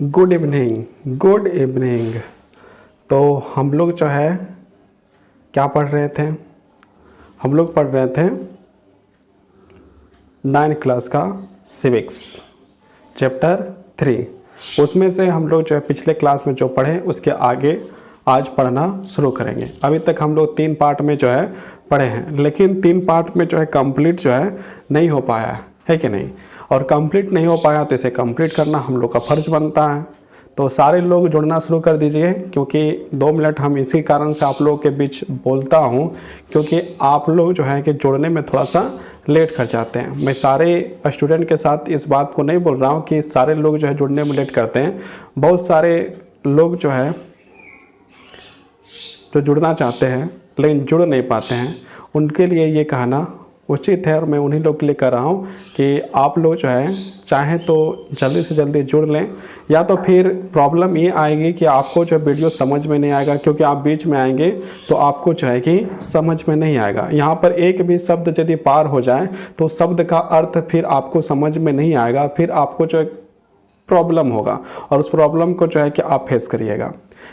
Good evening, good evening. तो हम लोग जो है क्या पढ़ रहे थे? हम लोग पढ़ रहे थे 9th क्लास का सिविक्स चैप्टर 3। उसमें से हम लोग जो है पिछले क्लास में जो पढ़े उसके आगे आज पढ़ना शुरू करेंगे। अभी तक हम लोग 3 पार्ट में जो है पढ़े हैं, लेकिन 3 पार्ट में जो है कंप्लीट जो है नहीं हो पाया है कि नहीं। और कंप्लीट नहीं हो पाया तो इसे कंप्लीट करना हम लोग का फ़र्ज बनता है। तो सारे लोग जुड़ना शुरू कर दीजिए, क्योंकि 2 मिनट हम इसी कारण से आप लोगों के बीच बोलता हूँ, क्योंकि आप लोग जो है कि जुड़ने में थोड़ा सा लेट कर जाते हैं। मैं सारे स्टूडेंट के साथ इस बात को नहीं बोल रहा हूँ कि सारे लोग जो है जुड़ने में लेट करते हैं। बहुत सारे लोग जो है जो जुड़ना चाहते हैं लेकिन जुड़ नहीं पाते हैं, उनके लिए ये कहना उचित है और मैं उन्हीं लोग के लिए कर रहा हूँ कि आप लोग जो है चाहें तो जल्दी से जल्दी जुड़ लें, या तो फिर प्रॉब्लम ये आएगी कि आपको जो वीडियो समझ में नहीं आएगा, क्योंकि आप बीच में आएंगे तो आपको जो है कि समझ में नहीं आएगा। यहाँ पर एक भी शब्द यदि पार हो जाए तो शब्द का अर्थ फिर आपको समझ में नहीं आएगा, फिर आपको जो है प्रॉब्लम होगा और उस प्रॉब्लम को जो है कि आप फेस करिएगा।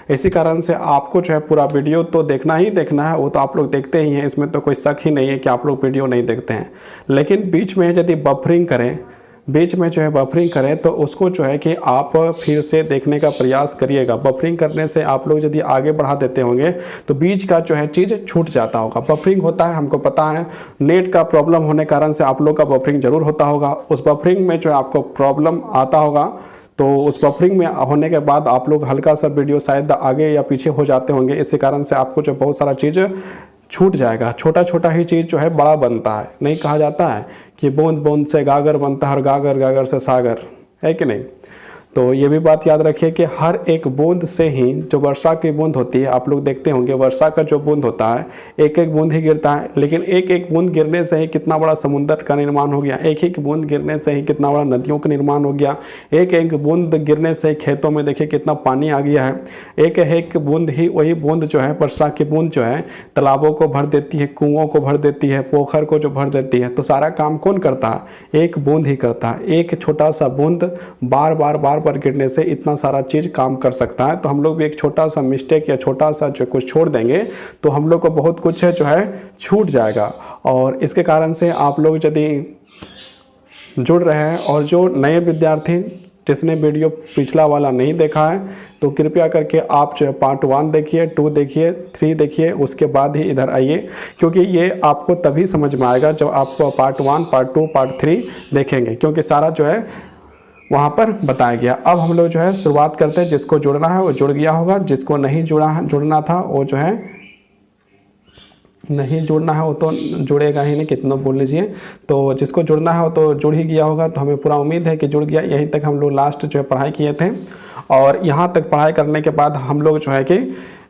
इसी कारण से आपको जो है पूरा वीडियो तो देखना ही देखना है, वो तो आप लोग देखते ही हैं, इसमें तो कोई शक ही नहीं है कि आप लोग वीडियो नहीं देखते हैं। लेकिन बीच में यदि बफरिंग करें, बीच में जो है बफरिंग करें तो उसको जो है कि आप फिर से देखने का प्रयास करिएगा। बफरिंग करने से आप लोग यदि आगे बढ़ा देते होंगे तो बीच का जो है चीज़ छूट जाता होगा। बफरिंग होता है, हमको पता है, नेट का प्रॉब्लम होने कारण से आप लोग का बफरिंग जरूर होता होगा। उस बफरिंग में जो है आपको प्रॉब्लम आता होगा, तो उस बफरिंग में होने के बाद आप लोग हल्का सा वीडियो शायद आगे या पीछे हो जाते होंगे। इसी कारण से आपको जो बहुत सारा चीज़ छूट जाएगा। छोटा छोटा ही चीज़ जो है बड़ा बनता है। नहीं कहा जाता है कि बूंद बूंद से गागर बनता है और गागर गागर से सागर, है कि नहीं। तो ये भी बात याद रखिए कि हर एक बूंद से ही जो वर्षा की बूंद होती है, आप लोग देखते होंगे वर्षा का जो बूंद होता है एक एक बूंद ही गिरता है, लेकिन एक एक बूंद गिरने से ही कितना बड़ा समुद्र का निर्माण हो गया। एक एक बूंद गिरने से ही कितना बड़ा नदियों का निर्माण हो गया। एक एक बूंद गिरने से खेतों में देखिए कितना पानी आ गया है। एक एक बूंद ही, वही बूंद जो है वर्षा की बूंद जो है तालाबों को भर देती है, कुओं को भर देती है, पोखर को जो भर देती है। तो सारा काम कौन करता है? एक बूंद ही करता है। एक छोटा सा बूंद बार बार गिरने से इतना सारा चीज़ काम कर सकता है। तो हम लोग भी एक छोटा सा मिस्टेक या छोटा सा जो कुछ छोड़ देंगे तो हम लोग को बहुत कुछ जो है छूट जाएगा। और इसके कारण से आप लोग यदि जुड़ रहे हैं, और जो नए विद्यार्थी जिसने वीडियो पिछला वाला नहीं देखा है तो कृपया करके आप जो है पार्ट 1 देखिए, 2 देखिए, 3 देखिए, उसके बाद ही इधर आइए, क्योंकि ये आपको तभी समझ में आएगा जब आप पार्ट 1, पार्ट 2, पार्ट 3 देखेंगे, क्योंकि सारा जो है वहाँ पर बताया गया। अब हम लोग जो है शुरुआत करते हैं। जिसको जुड़ना है वो जुड़ गया होगा, जिसको नहीं जुड़ना था वो जो है नहीं जुड़ना है वो तो जुड़ेगा ही नहीं, कितना बोल लीजिए। तो जिसको जुड़ना है वो तो जुड़ ही गया होगा। तो हमें पूरा उम्मीद है कि जुड़ गया। यहीं तक हम लोग लास्ट जो है पढ़ाई किए थे, और यहाँ तक पढ़ाई करने के बाद हम लोग जो है कि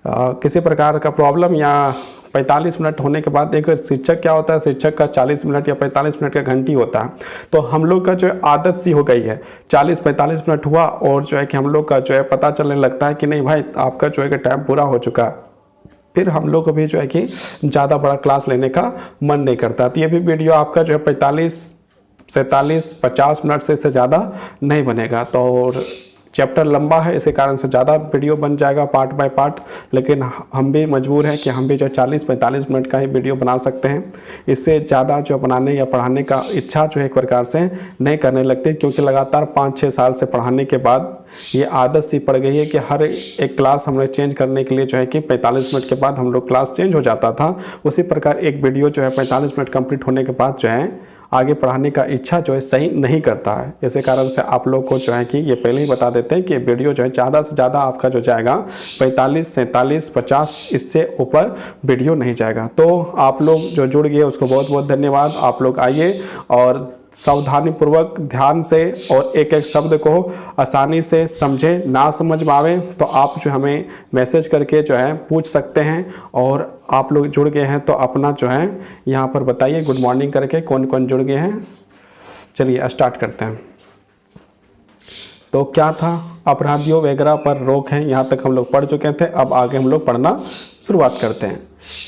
किसी प्रकार का प्रॉब्लम या 45 मिनट होने के बाद, एक शिक्षक क्या होता है, शिक्षक का 40 मिनट या 45 मिनट का घंटी होता है। तो हम लोग का जो है आदत सी हो गई है, 40-45 मिनट हुआ और जो है कि हम लोग का जो है पता चलने लगता है कि नहीं भाई आपका जो है कि टाइम पूरा हो चुका है। फिर हम लोग को भी जो है कि ज़्यादा बड़ा क्लास लेने का मन नहीं करता। तो ये भी वीडियो आपका जो है 45-47-50 मिनट से इससे ज़्यादा नहीं बनेगा। तो चैप्टर लंबा है, इसी कारण से ज़्यादा वीडियो बन जाएगा पार्ट बाय पार्ट, लेकिन हम भी मजबूर हैं कि हम भी जो 40-45 मिनट का ही वीडियो बना सकते हैं। इससे ज़्यादा जो बनाने या पढ़ाने का इच्छा जो है एक प्रकार से नहीं करने लगती, क्योंकि लगातार 5-6 साल से पढ़ाने के बाद ये आदत सी पड़ गई है कि हर एक क्लास हमने चेंज करने के लिए जो है कि 45 मिनट के बाद हम लोग क्लास चेंज हो जाता था। उसी प्रकार एक वीडियो जो है 45 मिनट कंप्लीट होने के बाद जो है आगे पढ़ाने का इच्छा जो है सही नहीं करता है। इसी कारण से आप लोग को जो है कि ये पहले ही बता देते हैं कि वीडियो जो है ज़्यादा से ज़्यादा आपका जो जाएगा 45-47-50, इससे ऊपर वीडियो नहीं जाएगा। तो आप लोग जो जुड़ गए उसको बहुत बहुत धन्यवाद। आप लोग आइए और सावधानीपूर्वक ध्यान से और एक एक शब्द को आसानी से समझें। ना समझ में आवे तो आप जो हमें मैसेज करके जो है पूछ सकते हैं। और आप लोग जुड़ गए हैं तो अपना जो है यहाँ पर बताइए गुड मॉर्निंग करके कौन कौन जुड़ गए हैं। चलिए स्टार्ट करते हैं। तो क्या था, अपराधियों वगैरह पर रोक है, यहाँ तक हम लोग पढ़ चुके थे। अब आगे हम लोग पढ़ना शुरुआत करते हैं।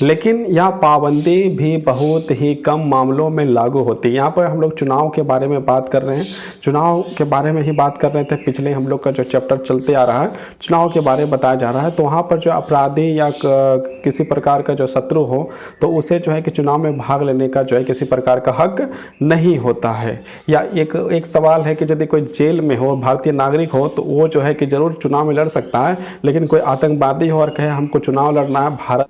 लेकिन यह पाबंदी भी बहुत ही कम मामलों में लागू होती है। यहाँ पर हम लोग चुनाव के बारे में बात कर रहे हैं, चुनाव के बारे में ही बात कर रहे थे। पिछले हम लोग का जो चैप्टर चलते आ रहा है चुनाव के बारे में बताया जा रहा है। तो वहाँ पर जो अपराधी या किसी प्रकार का जो शत्रु हो तो उसे जो है कि चुनाव में भाग लेने का जो है किसी प्रकार का हक नहीं होता है। या एक सवाल है कि यदि कोई जेल में हो, भारतीय नागरिक हो, तो वो जो है कि ज़रूर चुनाव में लड़ सकता है, लेकिन कोई आतंकवादी हो और कहे हमको चुनाव लड़ना है भारत,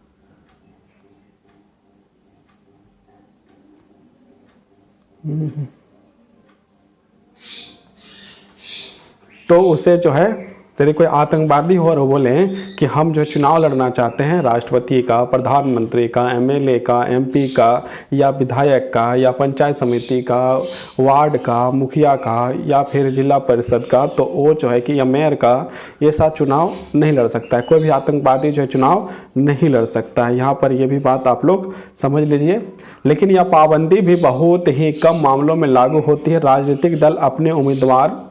तो उसे जो है यदि कोई आतंकवादी हो और वो बोले कि हम जो चुनाव लड़ना चाहते हैं राष्ट्रपति का, प्रधानमंत्री का, एमएलए का, एमपी का, या विधायक का, या पंचायत समिति का, वार्ड का, मुखिया का, या फिर जिला परिषद का, तो वो जो है कि या मेयर का, ये साथ चुनाव नहीं लड़ सकता है। कोई भी आतंकवादी जो है चुनाव नहीं लड़ सकता है। यहाँ पर ये भी बात आप लोग समझ लीजिए। लेकिन यह पाबंदी भी बहुत ही कम मामलों में लागू होती है। राजनीतिक दल अपने उम्मीदवार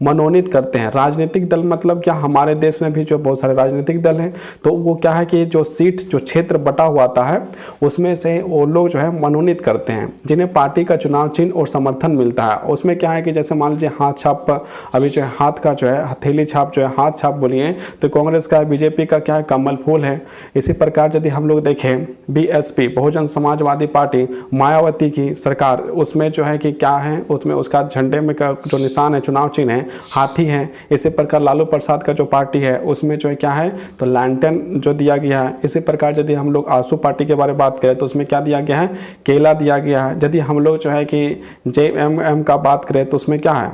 मनोनीत करते हैं। राजनीतिक दल मतलब क्या, हमारे देश में भी जो बहुत सारे राजनीतिक दल हैं, तो वो क्या है कि जो सीट जो क्षेत्र बटा हुआ आता है उसमें से वो लोग जो है मनोनीत करते हैं, जिन्हें पार्टी का चुनाव चिन्ह और समर्थन मिलता है। उसमें क्या है कि जैसे मान लीजिए हाथ छाप, अभी जो है हाथ का जो है हथेली छाप जो है हाथ छाप बोलिए तो कांग्रेस का, बीजेपी का क्या है कमल फूल है। इसी प्रकार यदि हम लोग देखें बीएसपी, बहुजन समाजवादी पार्टी, मायावती की सरकार, उसमें जो है कि क्या है, उसमें उसका झंडे में का जो निशान है, चुनाव चिन्ह है, हाथी है। इसी प्रकार लालू प्रसाद का जो पार्टी है उसमें जो है क्या है तो लैंटन जो दिया गया है। इसी प्रकार यदि हम लोग आसू पार्टी के बारे में बात करें तो उसमें क्या दिया गया है, केला दिया गया है। यदि हम लोग जो है कि जेएमएम का बात करें तो उसमें क्या है,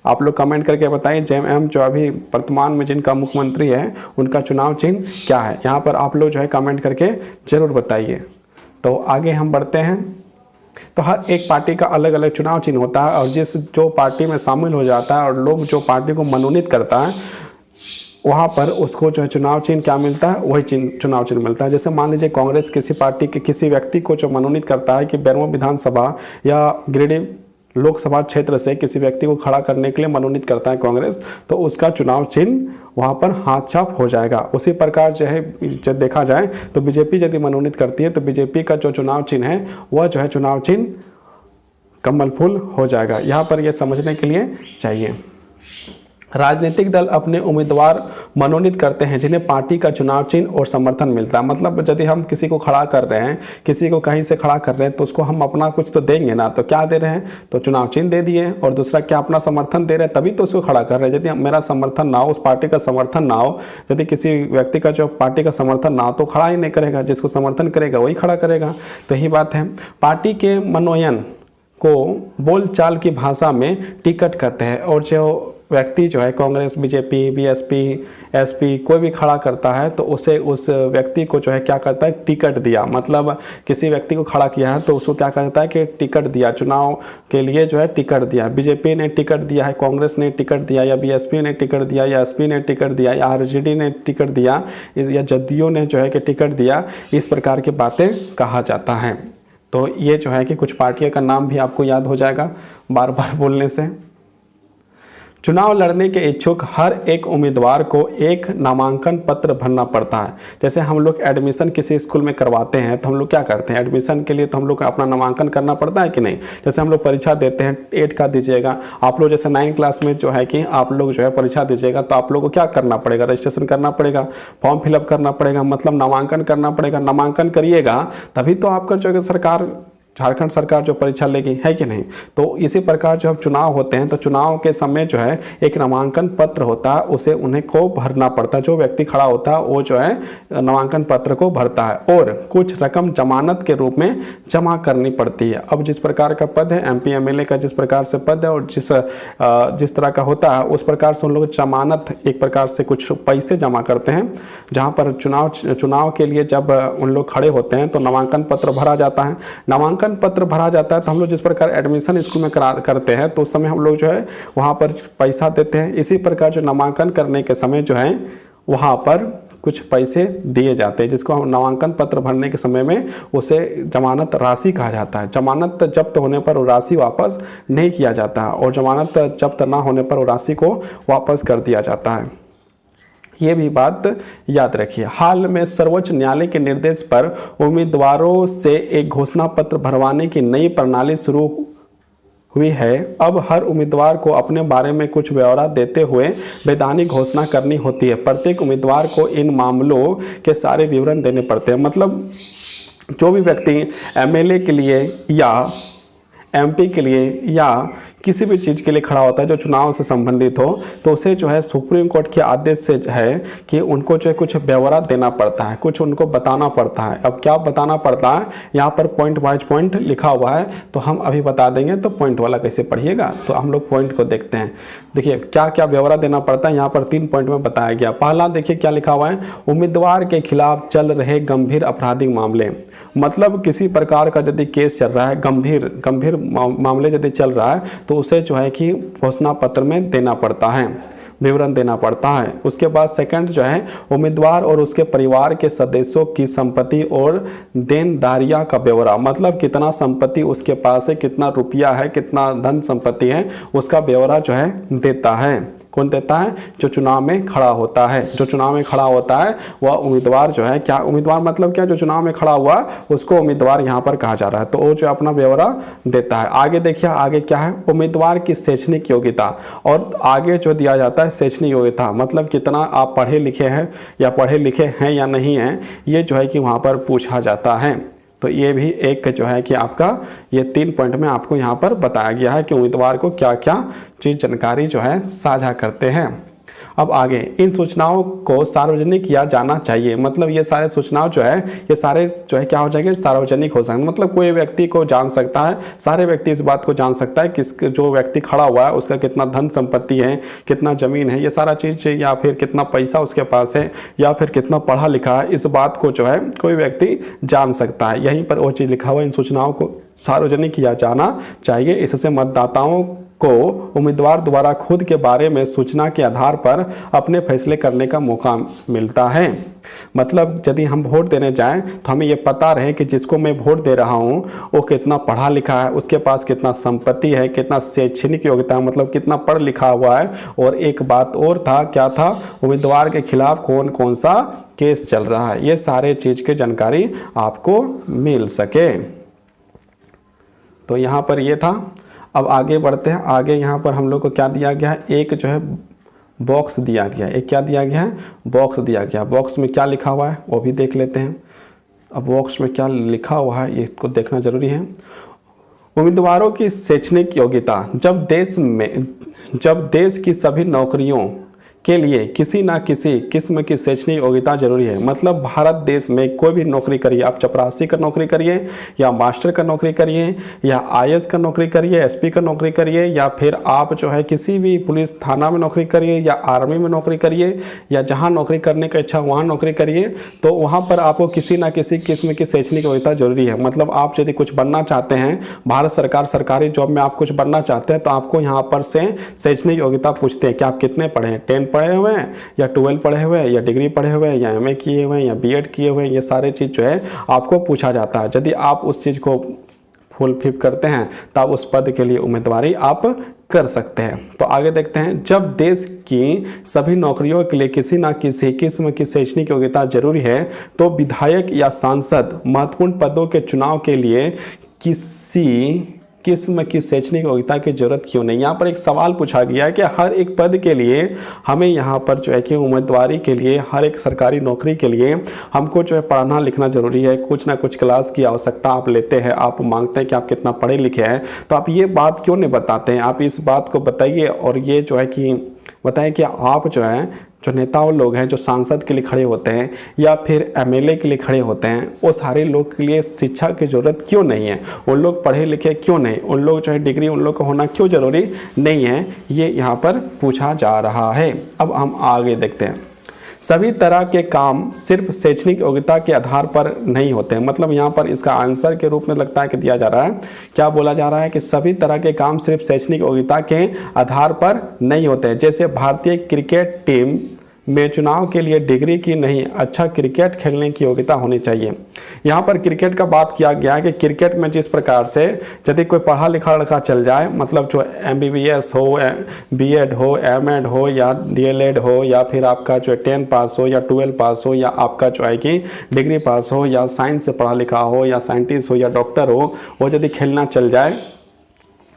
आप लोग कमेंट करके बताइए जेएमएम जो अभी वर्तमान में जिनका मुख्यमंत्री है उनका चुनाव चिन्ह क्या है। यहाँ पर आप लोग जो है कमेंट करके जरूर बताइए। तो आगे हम बढ़ते हैं। तो हर एक पार्टी का अलग अलग चुनाव चिन्ह होता है, और जो पार्टी में शामिल हो जाता है और लोग जो पार्टी को मनोनीत करता है वहाँ पर उसको जो है चुनाव चिन्ह क्या मिलता है, वही चुनाव चिन्ह मिलता है। जैसे मान लीजिए कांग्रेस किसी पार्टी के किसी व्यक्ति को जो मनोनीत करता है कि बैरवा विधानसभा या गिरिडीह लोकसभा क्षेत्र से किसी व्यक्ति को खड़ा करने के लिए मनोनीत करता है कांग्रेस, तो उसका चुनाव चिन्ह वहाँ पर हाथ छाप हो जाएगा। उसी प्रकार जो है जब देखा जाए तो बीजेपी यदि मनोनीत करती है तो बीजेपी का जो चुनाव चिन्ह है वह जो है चुनाव चिन्ह कमल फूल हो जाएगा। यहाँ पर यह समझने के लिए चाहिए। राजनीतिक दल अपने उम्मीदवार मनोनीत करते हैं जिन्हें पार्टी का चुनाव चिन्ह और समर्थन मिलता है। मतलब यदि हम किसी को खड़ा कर रहे हैं, किसी को कहीं से खड़ा कर रहे हैं, तो उसको हम अपना कुछ तो देंगे ना। तो क्या दे रहे हैं, तो चुनाव चिन्ह दे दिए, और दूसरा क्या अपना समर्थन दे रहे हैं, तभी तो उसको खड़ा कर रहे हैं। यदि मेरा समर्थन ना हो, उस पार्टी का समर्थन ना हो, यदि किसी व्यक्ति का जो पार्टी का समर्थन ना हो तो खड़ा ही नहीं करेगा। जिसको समर्थन करेगा वही खड़ा करेगा। तो यही बात है। पार्टी के मनोनयन को बोलचाल की भाषा में टिकट कहते हैं। और जो व्यक्ति जो है कांग्रेस, बीजेपी, बीएसपी, एसपी कोई भी खड़ा करता है तो उसे उस व्यक्ति को जो है क्या करता है, टिकट दिया। मतलब किसी व्यक्ति को खड़ा किया है तो उसको क्या करता है कि टिकट दिया, चुनाव के लिए जो है टिकट दिया। बीजेपी ने टिकट दिया है, कांग्रेस ने टिकट दिया, या बीएसपी ने टिकट दिया, या एसपी ने टिकट दिया, या आरजेडी ने टिकट दिया, या जदयू ने जो है कि टिकट दिया। इस प्रकार की बातें कहा जाता है। तो ये जो है कि कुछ पार्टियों का नाम भी आपको याद हो जाएगा बार बार बोलने से। चुनाव लड़ने के इच्छुक हर एक उम्मीदवार को एक नामांकन पत्र भरना पड़ता है। जैसे हम लोग एडमिशन किसी स्कूल में करवाते हैं तो हम लोग क्या करते हैं, एडमिशन के लिए तो हम लोग को अपना नामांकन करना पड़ता है कि नहीं। जैसे हम लोग परीक्षा देते हैं 8 का दीजिएगा, आप लोग जैसे 9 क्लास में जो है कि आप लोग जो है परीक्षा दीजिएगा तो आप लोग को क्या करना पड़ेगा, रजिस्ट्रेशन करना पड़ेगा, फॉर्म फिलअप करना पड़ेगा, मतलब नामांकन करना पड़ेगा। नामांकन करिएगा तभी तो आपका जो है सरकार, झारखंड सरकार जो परीक्षा लेगी, है कि नहीं। तो इसी प्रकार जब चुनाव होते हैं तो चुनाव के समय जो है एक नामांकन पत्र होता है, उसे उन्हें को भरना पड़ता है। जो व्यक्ति खड़ा होता है वो जो है नामांकन पत्र को भरता है और कुछ रकम जमानत के रूप में जमा करनी पड़ती है। अब जिस प्रकार का पद है, एमपी एमएलए का जिस प्रकार से पद है और जिस तरह का होता है उस प्रकार से उन लोग जमानत एक प्रकार से कुछ पैसे जमा करते हैं। जहाँ पर चुनाव के लिए जब उन लोग खड़े होते हैं तो नामांकन पत्र भरा जाता है। नामांकन पत्र भरा जाता है तो हम लोग जिस प्रकार एडमिशन स्कूल में करते हैं तो उस समय हम लोग जो है वहाँ पर पैसा देते हैं। इसी प्रकार जो नामांकन करने के समय जो है वहाँ पर कुछ पैसे दिए जाते हैं, जिसको हम नामांकन पत्र भरने के समय में उसे जमानत राशि कहा जाता है। जमानत जब्त होने पर वो राशि वापस नहीं किया जाता और जमानत जब्त ना होने पर वो राशि को वापस कर दिया जाता है। ये भी बात याद रखिए। हाल में सर्वोच्च न्यायालय के निर्देश पर उम्मीदवारों से एक घोषणा पत्र भरवाने की नई प्रणाली शुरू हुई है। अब हर उम्मीदवार को अपने बारे में कुछ ब्यौरा देते हुए वैधानिक घोषणा करनी होती है। प्रत्येक उम्मीदवार को इन मामलों के सारे विवरण देने पड़ते हैं। मतलब जो भी व्यक्ति एमएलए के लिए या एमपी के लिए या किसी भी चीज़ के लिए खड़ा होता है जो चुनाव से संबंधित हो, तो उसे जो है सुप्रीम कोर्ट के आदेश से है कि उनको जो है कुछ ब्यौरा देना पड़ता है, कुछ उनको बताना पड़ता है। अब क्या बताना पड़ता है, यहाँ पर पॉइंट वाइज पॉइंट लिखा हुआ है, तो हम अभी बता देंगे। तो पॉइंट वाला कैसे पढ़िएगा, तो हम लोग पॉइंट को देखते हैं। देखिए क्या क्या ब्यौरा देना पड़ता है, यहाँ पर 3 पॉइंट में बताया गया। पहला देखिए क्या लिखा हुआ है, उम्मीदवार के खिलाफ चल रहे गंभीर आपराधिक मामले। मतलब किसी प्रकार का यदि केस चल रहा है, गंभीर मामले यदि चल रहा है, तो उसे जो है कि घोषणा पत्र में देना पड़ता है, विवरण देना पड़ता है। उसके बाद सेकंड जो है, उम्मीदवार और उसके परिवार के सदस्यों की संपत्ति और देनदारियां का ब्यौरा। मतलब कितना संपत्ति उसके पास है, कितना रुपया है, कितना धन संपत्ति है, उसका ब्यौरा जो है देता है। कौन देता है, जो चुनाव में खड़ा होता है। जो चुनाव में खड़ा होता है वह उम्मीदवार जो है, क्या उम्मीदवार मतलब क्या, जो चुनाव में खड़ा हुआ उसको उम्मीदवार यहाँ पर कहा जा रहा है, तो वो जो अपना ब्यौरा देता है। आगे देखिए, आगे क्या है, उम्मीदवार की शैक्षणिक योग्यता। और आगे जो दिया जाता है शैक्षणिक योग्यता, मतलब कितना आप पढ़े लिखे हैं या नहीं हैं, ये जो है कि वहाँ पर पूछा जाता है। तो ये भी एक जो है कि आपका ये 3 पॉइंट में आपको यहाँ पर बताया गया है कि उम्मीदवार को क्या क्या चीज़ जानकारी जो है साझा करते हैं। अब आगे, इन सूचनाओं को सार्वजनिक किया जाना चाहिए। मतलब ये सारे सूचनाओं जो है, ये सारे जो है क्या हो जाएंगे, सार्वजनिक हो सकते हैं। मतलब कोई व्यक्ति को जान सकता है, सारे व्यक्ति इस बात को जान सकता है कि जो व्यक्ति खड़ा हुआ है उसका कितना धन संपत्ति है, कितना जमीन है, ये सारा चीज़, या फिर कितना पैसा उसके पास है, या फिर कितना पढ़ा लिखा है, इस बात को जो है कोई व्यक्ति जान सकता है। यहीं पर वो चीज़ लिखा हुआ है, इन सूचनाओं को सार्वजनिक किया जाना चाहिए। इससे मतदाताओं को उम्मीदवार द्वारा खुद के बारे में सूचना के आधार पर अपने फैसले करने का मौका मिलता है। मतलब यदि हम वोट देने जाएं तो हमें ये पता रहे कि जिसको मैं वोट दे रहा हूं वो कितना पढ़ा लिखा है, उसके पास कितना संपत्ति है, कितना शैक्षणिक योग्यता है, मतलब कितना पढ़ लिखा हुआ है। और एक बात और था, क्या था, उम्मीदवार के खिलाफ कौन कौन सा केस चल रहा है, ये सारे चीज़ की जानकारी आपको मिल सके। तो यहाँ पर ये था। अब आगे बढ़ते हैं। आगे यहाँ पर हम लोग को क्या दिया गया है, एक जो है बॉक्स दिया गया है। एक क्या दिया गया है, बॉक्स दिया गया। बॉक्स में क्या लिखा हुआ है वो भी देख लेते हैं। अब बॉक्स में क्या लिखा हुआ है इसको देखना जरूरी है। उम्मीदवारों की शैक्षणिक योग्यता। जब देश की सभी नौकरियों के लिए किसी ना किसी किस्म की शैक्षणिक योग्यता जरूरी है। मतलब भारत देश में कोई भी नौकरी करिए, आप चपरासी का नौकरी करिए, या मास्टर का नौकरी करिए, या आईएएस का नौकरी करिए, एसपी का नौकरी करिए, या फिर आप जो है किसी भी पुलिस थाना में नौकरी करिए, या आर्मी में नौकरी करिए, या जहाँ नौकरी करने का इच्छा वहाँ नौकरी करिए, तो वहाँ पर आपको किसी ना किसी किस्म की शैक्षणिक योग्यता जरूरी है। मतलब आप यदि कुछ बनना चाहते हैं, भारत सरकार सरकारी जॉब में आप कुछ बनना चाहते हैं, तो आपको यहाँ पर से शैक्षणिक योग्यता पूछते हैं कि आप कितने पढ़े हैं, 10 पढ़े हुए हैं, या 12 पढ़े हुए हैं, या डिग्री पढ़े हुए हैं, या एमए किए हुए हैं, या बीएड किए हुए हैं। ये सारे चीज़ जो है आपको पूछा जाता है। यदि आप उस चीज़ को फुलफिल करते हैं तो आप उस पद के लिए उम्मीदवारी आप कर सकते हैं। तो आगे देखते हैं। जब देश की सभी नौकरियों के लिए किसी न किसी किस्म की शैक्षणिक योग्यता जरूरी है, तो विधायक या सांसद महत्वपूर्ण पदों के चुनाव के लिए किसी किस्म की शैक्षणिक योग्यता की जरूरत क्यों नहीं। यहाँ पर एक सवाल पूछा गया है कि हर एक पद के लिए हमें यहाँ पर जो है कि उम्मीदवारी के लिए, हर एक सरकारी नौकरी के लिए हमको जो है पढ़ना लिखना जरूरी है। कुछ ना कुछ क्लास की आवश्यकता आप लेते हैं, आप मांगते हैं कि आप कितना पढ़े लिखे हैं, तो आप ये बात क्यों नहीं बताते हैं। आप इस बात को बताइए और ये जो है कि बताएं कि आप जो है जो नेता लोग हैं, जो सांसद के लिए खड़े होते हैं या फिर एमएलए के लिए खड़े होते हैं, वो सारे लोग के लिए शिक्षा की ज़रूरत क्यों नहीं है। उन लोग पढ़े लिखे क्यों नहीं, उन लोग जो है डिग्री उन लोग को होना क्यों ज़रूरी नहीं है, ये यहाँ पर पूछा जा रहा है। अब हम आगे देखते हैं। सभी तरह के काम सिर्फ शैक्षणिक योग्यता के आधार पर नहीं होते हैं। मतलब यहाँ पर इसका आंसर के रूप में लगता है कि दिया जा रहा है, क्या बोला जा रहा है कि सभी तरह के काम सिर्फ शैक्षणिक योग्यता के आधार पर नहीं होते हैं। जैसे भारतीय क्रिकेट टीम में चुनाव के लिए डिग्री की नहीं, अच्छा क्रिकेट खेलने की योग्यता होनी चाहिए। यहाँ पर क्रिकेट का बात किया गया है कि क्रिकेट में जिस प्रकार से यदि कोई पढ़ा लिखा लड़का चल जाए, मतलब जो MBBS हो, B.Ed हो, M.Ed हो या D.Led हो, या फिर आपका जो 10 पास हो या 12 पास हो, या आपका जो है कि डिग्री पास हो, या साइंस से पढ़ा लिखा हो, या साइंटिस्ट हो, या डॉक्टर हो, वो यदि खेलना चल जाए,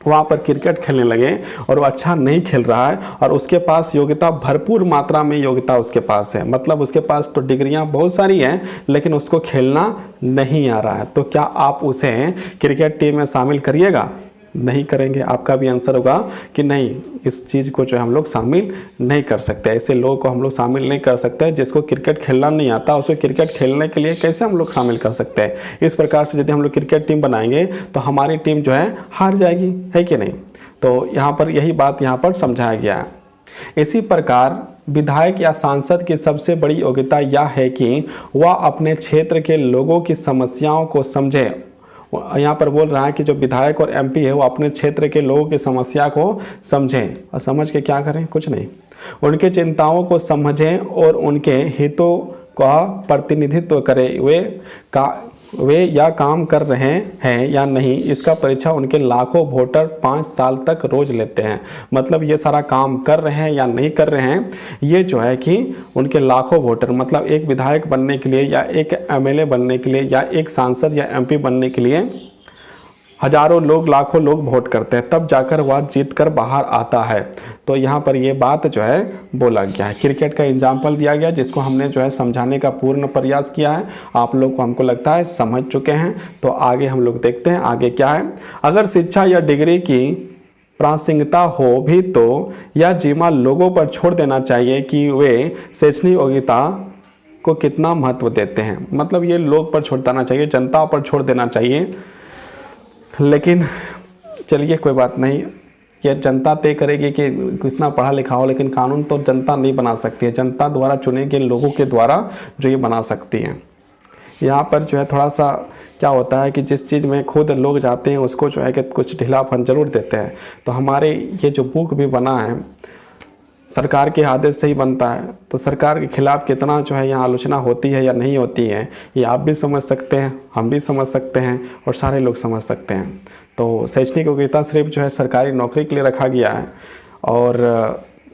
वहाँ पर क्रिकेट खेलने लगे और वो अच्छा नहीं खेल रहा है और उसके पास योग्यता, भरपूर मात्रा में योग्यता उसके पास है, मतलब उसके पास तो डिग्रियाँ बहुत सारी हैं लेकिन उसको खेलना नहीं आ रहा है, तो क्या आप उसे क्रिकेट टीम में शामिल करिएगा? नहीं करेंगे। आपका भी आंसर होगा कि नहीं, इस चीज़ को जो हम लोग शामिल नहीं कर सकते, ऐसे लोगों को हम लोग शामिल नहीं कर सकते। जिसको क्रिकेट खेलना नहीं आता उसे क्रिकेट खेलने के लिए कैसे हम लोग शामिल कर सकते हैं? इस प्रकार से यदि हम लोग क्रिकेट टीम बनाएंगे तो हमारी टीम जो है हार जाएगी, है कि नहीं? तो यहाँ पर यही बात यहाँ पर समझाया गया है। इसी प्रकार विधायक या सांसद की सबसे बड़ी योग्यता यह है कि वह अपने क्षेत्र के लोगों की समस्याओं को समझे। यहाँ पर बोल रहा है कि जो विधायक और MP है वो अपने क्षेत्र के लोगों की समस्या को समझें, और समझ के क्या करें? कुछ नहीं, उनके चिंताओं को समझें और उनके हितों का प्रतिनिधित्व करें। वे या काम कर रहे हैं या नहीं, इसका परीक्षा उनके लाखों वोटर 5 साल तक रोज लेते हैं। मतलब ये सारा काम कर रहे हैं या नहीं कर रहे हैं, ये जो है कि उनके लाखों वोटर, मतलब एक विधायक बनने के लिए या एक MLA बनने के लिए या एक सांसद या MP बनने के लिए हजारों लोग, लाखों लोग वोट करते हैं, तब जाकर वह जीत कर बाहर आता है। तो यहाँ पर ये बात जो है बोला गया है। क्रिकेट का एग्जाम्पल दिया गया जिसको हमने जो है समझाने का पूर्ण प्रयास किया है। आप लोग को हमको लगता है समझ चुके हैं। तो आगे हम लोग देखते हैं आगे क्या है। अगर शिक्षा या डिग्री की प्रासंगिकता हो भी तो यह जिम्मा लोगों पर छोड़ देना चाहिए कि वे शैक्षणिक योग्यता को कितना महत्व देते हैं। मतलब ये लोग पर छोड़ देना चाहिए, जनता पर छोड़ देना चाहिए। लेकिन चलिए कोई बात नहीं, ये जनता तय करेगी कि कितना पढ़ा लिखा हो, लेकिन कानून तो जनता नहीं बना सकती है। जनता द्वारा चुने गए लोगों के द्वारा जो ये बना सकती हैं। यहाँ पर जो है थोड़ा सा क्या होता है कि जिस चीज़ में खुद लोग जाते हैं उसको जो है कि कुछ ढीलापन जरूर देते हैं। तो हमारे ये जो बुक भी बना है सरकार के आदेश से ही बनता है, तो सरकार के खिलाफ कितना जो है यहाँ आलोचना होती है या नहीं होती है, ये आप भी समझ सकते हैं, हम भी समझ सकते हैं और सारे लोग समझ सकते हैं। तो शैक्षणिक योग्यता सिर्फ जो है सरकारी नौकरी के लिए रखा गया है और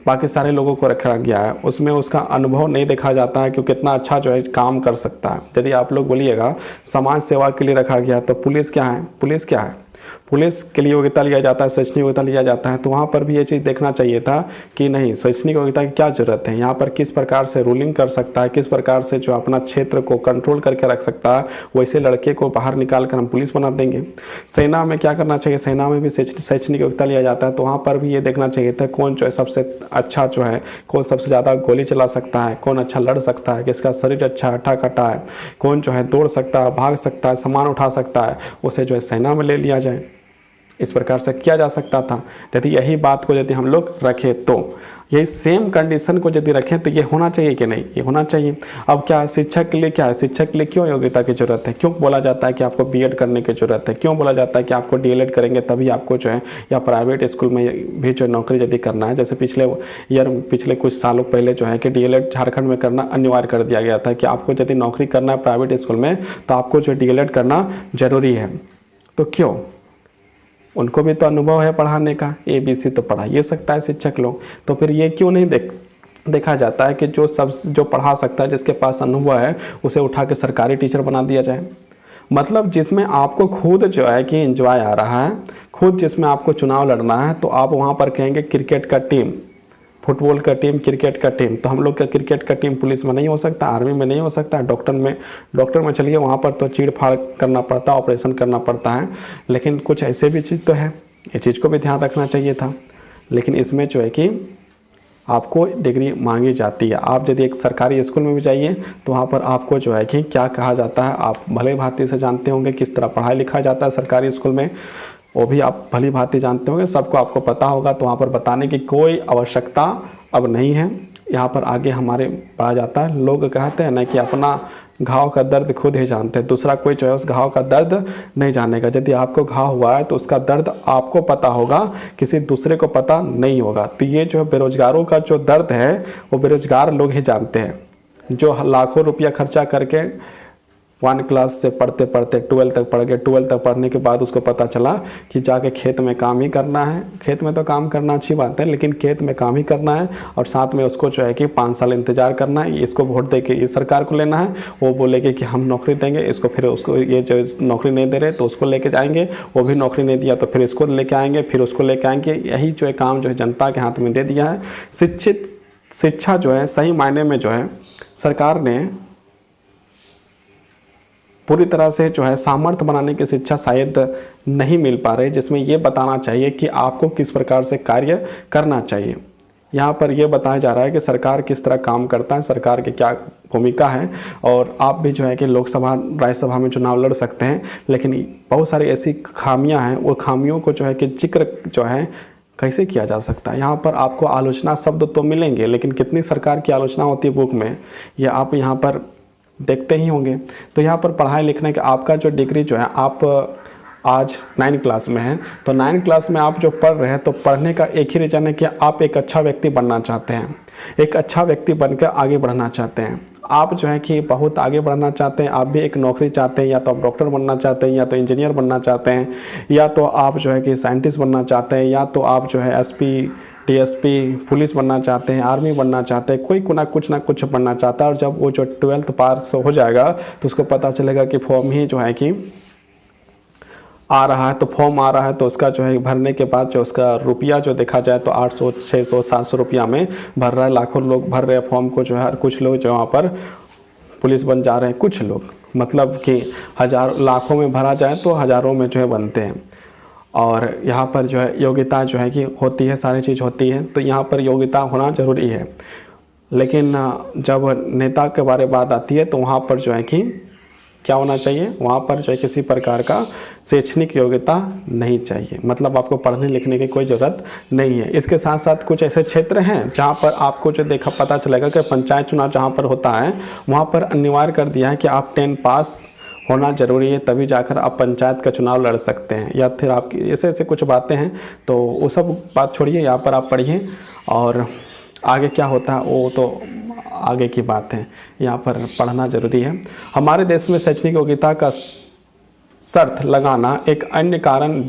बाकी सारे लोगों को रखा गया है। उसमें उसका अनुभव नहीं देखा जाता है कि कितना अच्छा जो है काम कर सकता है। यदि आप लोग बोलिएगा समाज सेवा के लिए रखा गया, तो पुलिस क्या है? पुलिस क्या है? पुलिस के लिए योग्यता लिया जाता है, शैक्षणिक योग्यता लिया जाता है। तो वहाँ पर भी ये चीज़ देखना चाहिए था कि नहीं, शैक्षणिक योग्यता की क्या ज़रूरत है, यहाँ पर किस प्रकार से रूलिंग कर सकता है, किस प्रकार से जो अपना क्षेत्र को कंट्रोल करके रख सकता है, वैसे लड़के को बाहर निकाल कर हम पुलिस बना देंगे। सेना में क्या करना चाहिए? सेना में भी शैक्षणिक योग्यता लिया जाता है। तो वहाँ पर भी ये देखना चाहिए था कौन जो है सबसे अच्छा जो है, कौन सबसे ज़्यादा गोली चला सकता है, कौन अच्छा लड़ सकता है, किसका शरीर अच्छा हट्टा कट्टा है, कौन जो है दौड़ सकता है, भाग सकता है, सामान उठा सकता है, उसे जो है सेना में ले लिया जाए। इस प्रकार से किया जा सकता था। यदि यही बात को यदि हम लोग रखें, तो यही सेम कंडीशन को यदि रखें तो ये होना चाहिए कि नहीं? ये होना चाहिए। अब क्या है, शिक्षक के लिए क्या है? शिक्षक के लिए क्यों योग्यता की जरूरत है? क्यों बोला जाता है कि आपको B.Ed करने की जरूरत है? क्यों बोला जाता है कि आपको D.Led करेंगे तभी आपको जो है, या प्राइवेट स्कूल में भी जो नौकरी यदि करना है, जैसे पिछले कुछ सालों पहले जो है कि D.Led झारखंड में करना अनिवार्य कर दिया गया था कि आपको यदि नौकरी करना है प्राइवेट स्कूल में तो आपको जो D.Led करना जरूरी है। तो क्यों? उनको भी तो अनुभव है पढ़ाने का, ABC तो पढ़ा ही सकता है शिक्षक लोग। तो फिर ये क्यों नहीं देखा जाता है कि जो पढ़ा सकता है, जिसके पास अनुभव है, उसे उठा के सरकारी टीचर बना दिया जाए। मतलब जिसमें आपको खुद जो है कि एंजॉय आ रहा है, खुद जिसमें आपको चुनाव लड़ना है, तो आप वहाँ पर कहेंगे क्रिकेट का टीम, फुटबॉल का टीम, क्रिकेट का टीम। तो हम लोग का क्रिकेट का टीम पुलिस में नहीं हो सकता, आर्मी में नहीं हो सकता, डॉक्टर में चलिए वहाँ पर तो चीड़ फाड़ करना पड़ता है, ऑपरेशन करना पड़ता है। लेकिन कुछ ऐसे भी चीज़ तो है, ये चीज़ को भी ध्यान रखना चाहिए था। लेकिन इसमें जो है कि आपको डिग्री मांगी जाती है। आप यदि एक सरकारी स्कूल में भी जाइए तो वहाँ पर आपको जो है कि क्या कहा जाता है, आप भले भांति से जानते होंगे किस तरह पढ़ाई लिखा जाता है सरकारी स्कूल में, वो भी आप भली भांति जानते होंगे, सबको आपको पता होगा। तो वहाँ पर बताने की कोई आवश्यकता अब नहीं है। यहाँ पर आगे हमारे पाया जाता है, लोग कहते हैं ना कि अपना घाव का दर्द खुद ही जानते हैं, दूसरा कोई जो है उस घाव का दर्द नहीं जानेगा। यदि आपको घाव हुआ है तो उसका दर्द आपको पता होगा, किसी दूसरे को पता नहीं होगा। तो ये जो बेरोजगारों का जो दर्द है वो बेरोजगार लोग ही जानते हैं, जो लाखों रुपया खर्चा करके 1 क्लास से पढ़ते पढ़ते 12 तक पढ़ गए, 12 तक पढ़ने के बाद उसको पता चला कि जाके खेत में काम ही करना है। खेत में तो काम करना अच्छी बात है, लेकिन खेत में काम ही करना है और साथ में उसको जो है कि 5 साल इंतज़ार करना है। इसको वोट दे के इस सरकार को लेना है, वो बोलेगे कि हम नौकरी देंगे इसको, फिर उसको ये जो नौकरी नहीं दे रहे तो उसको लेके जाएंगे, वो भी नौकरी नहीं दिया तो फिर इसको लेके आएंगे, फिर उसको लेके आएंगे। यही जो है काम जो है जनता के हाथ में दे दिया है। शिक्षा जो है सही मायने में जो है सरकार ने पूरी तरह से जो है सामर्थ्य बनाने की शिक्षा शायद नहीं मिल पा रही, जिसमें ये बताना चाहिए कि आपको किस प्रकार से कार्य करना चाहिए। यहाँ पर यह बताया जा रहा है कि सरकार किस तरह काम करता है, सरकार की क्या भूमिका है, और आप भी जो है कि लोकसभा राज्यसभा में चुनाव लड़ सकते हैं, लेकिन बहुत सारी ऐसी खामियां हैं, वो खामियों को जो है कि जिक्र जो है कैसे किया जा सकता है। यहाँ पर आपको आलोचना शब्द तो मिलेंगे, लेकिन कितनी सरकार की आलोचना होती है बुक में, ये आप यहाँ पर देखते ही होंगे। तो यहाँ पर पढ़ाई लिखने के आपका जो डिग्री जो है, आप आज 9 क्लास में हैं, तो 9 क्लास में आप जो पढ़ रहे हैं, तो पढ़ने का एक ही रीज़न है कि आप एक अच्छा व्यक्ति बनना चाहते हैं, एक अच्छा व्यक्ति बनकर आगे बढ़ना चाहते हैं। आप जो है कि बहुत आगे बढ़ना चाहते हैं, आप भी एक नौकरी चाहते हैं, या तो आप डॉक्टर बनना चाहते हैं, या तो इंजीनियर बनना चाहते हैं, या तो आप जो है कि साइंटिस्ट बनना चाहते हैं, या तो आप जो है SP DSP पुलिस बनना चाहते हैं, आर्मी बनना चाहते हैं, कोई कुछ ना कुछ बनना चाहता है। और जब वो जो 12th पास हो जाएगा तो उसको पता चलेगा कि फॉर्म ही जो है कि आ रहा है, तो फॉर्म आ रहा है, तो उसका जो है भरने के बाद जो उसका रुपया जो देखा जाए तो 800 600 700 रुपया में भर रहा है। लाखों लोग भर रहे हैं फॉर्म को जो है, कुछ लोग जो वहाँ पर पुलिस बन जा रहे हैं, कुछ लोग, मतलब कि लाखों में भरा जाए तो हज़ारों में जो है बनते हैं। और यहाँ पर जो है योग्यता जो है कि होती है, सारी चीज़ होती है, तो यहाँ पर योग्यता होना ज़रूरी है। लेकिन जब नेता के बारे में बात आती है तो वहाँ पर जो है कि क्या होना चाहिए, वहाँ पर जो है किसी प्रकार का शैक्षणिक योग्यता नहीं चाहिए, मतलब आपको पढ़ने लिखने की कोई ज़रूरत नहीं है। इसके साथ साथ कुछ ऐसे क्षेत्र हैं जहाँ पर आपको जो पता चलेगा कि पंचायत चुनाव जहाँ पर होता है वहाँ पर अनिवार्य कर दिया है कि आप 10 पास होना ज़रूरी है, तभी जाकर आप पंचायत का चुनाव लड़ सकते हैं, या फिर आपकी ऐसे कुछ बातें हैं। तो वो सब बात छोड़िए, यहाँ पर आप पढ़िए और आगे क्या होता है वो तो आगे की बात है, यहाँ पर पढ़ना ज़रूरी है। हमारे देश में शैक्षणिक योग्यता का शर्त लगाना एक अन्य कारण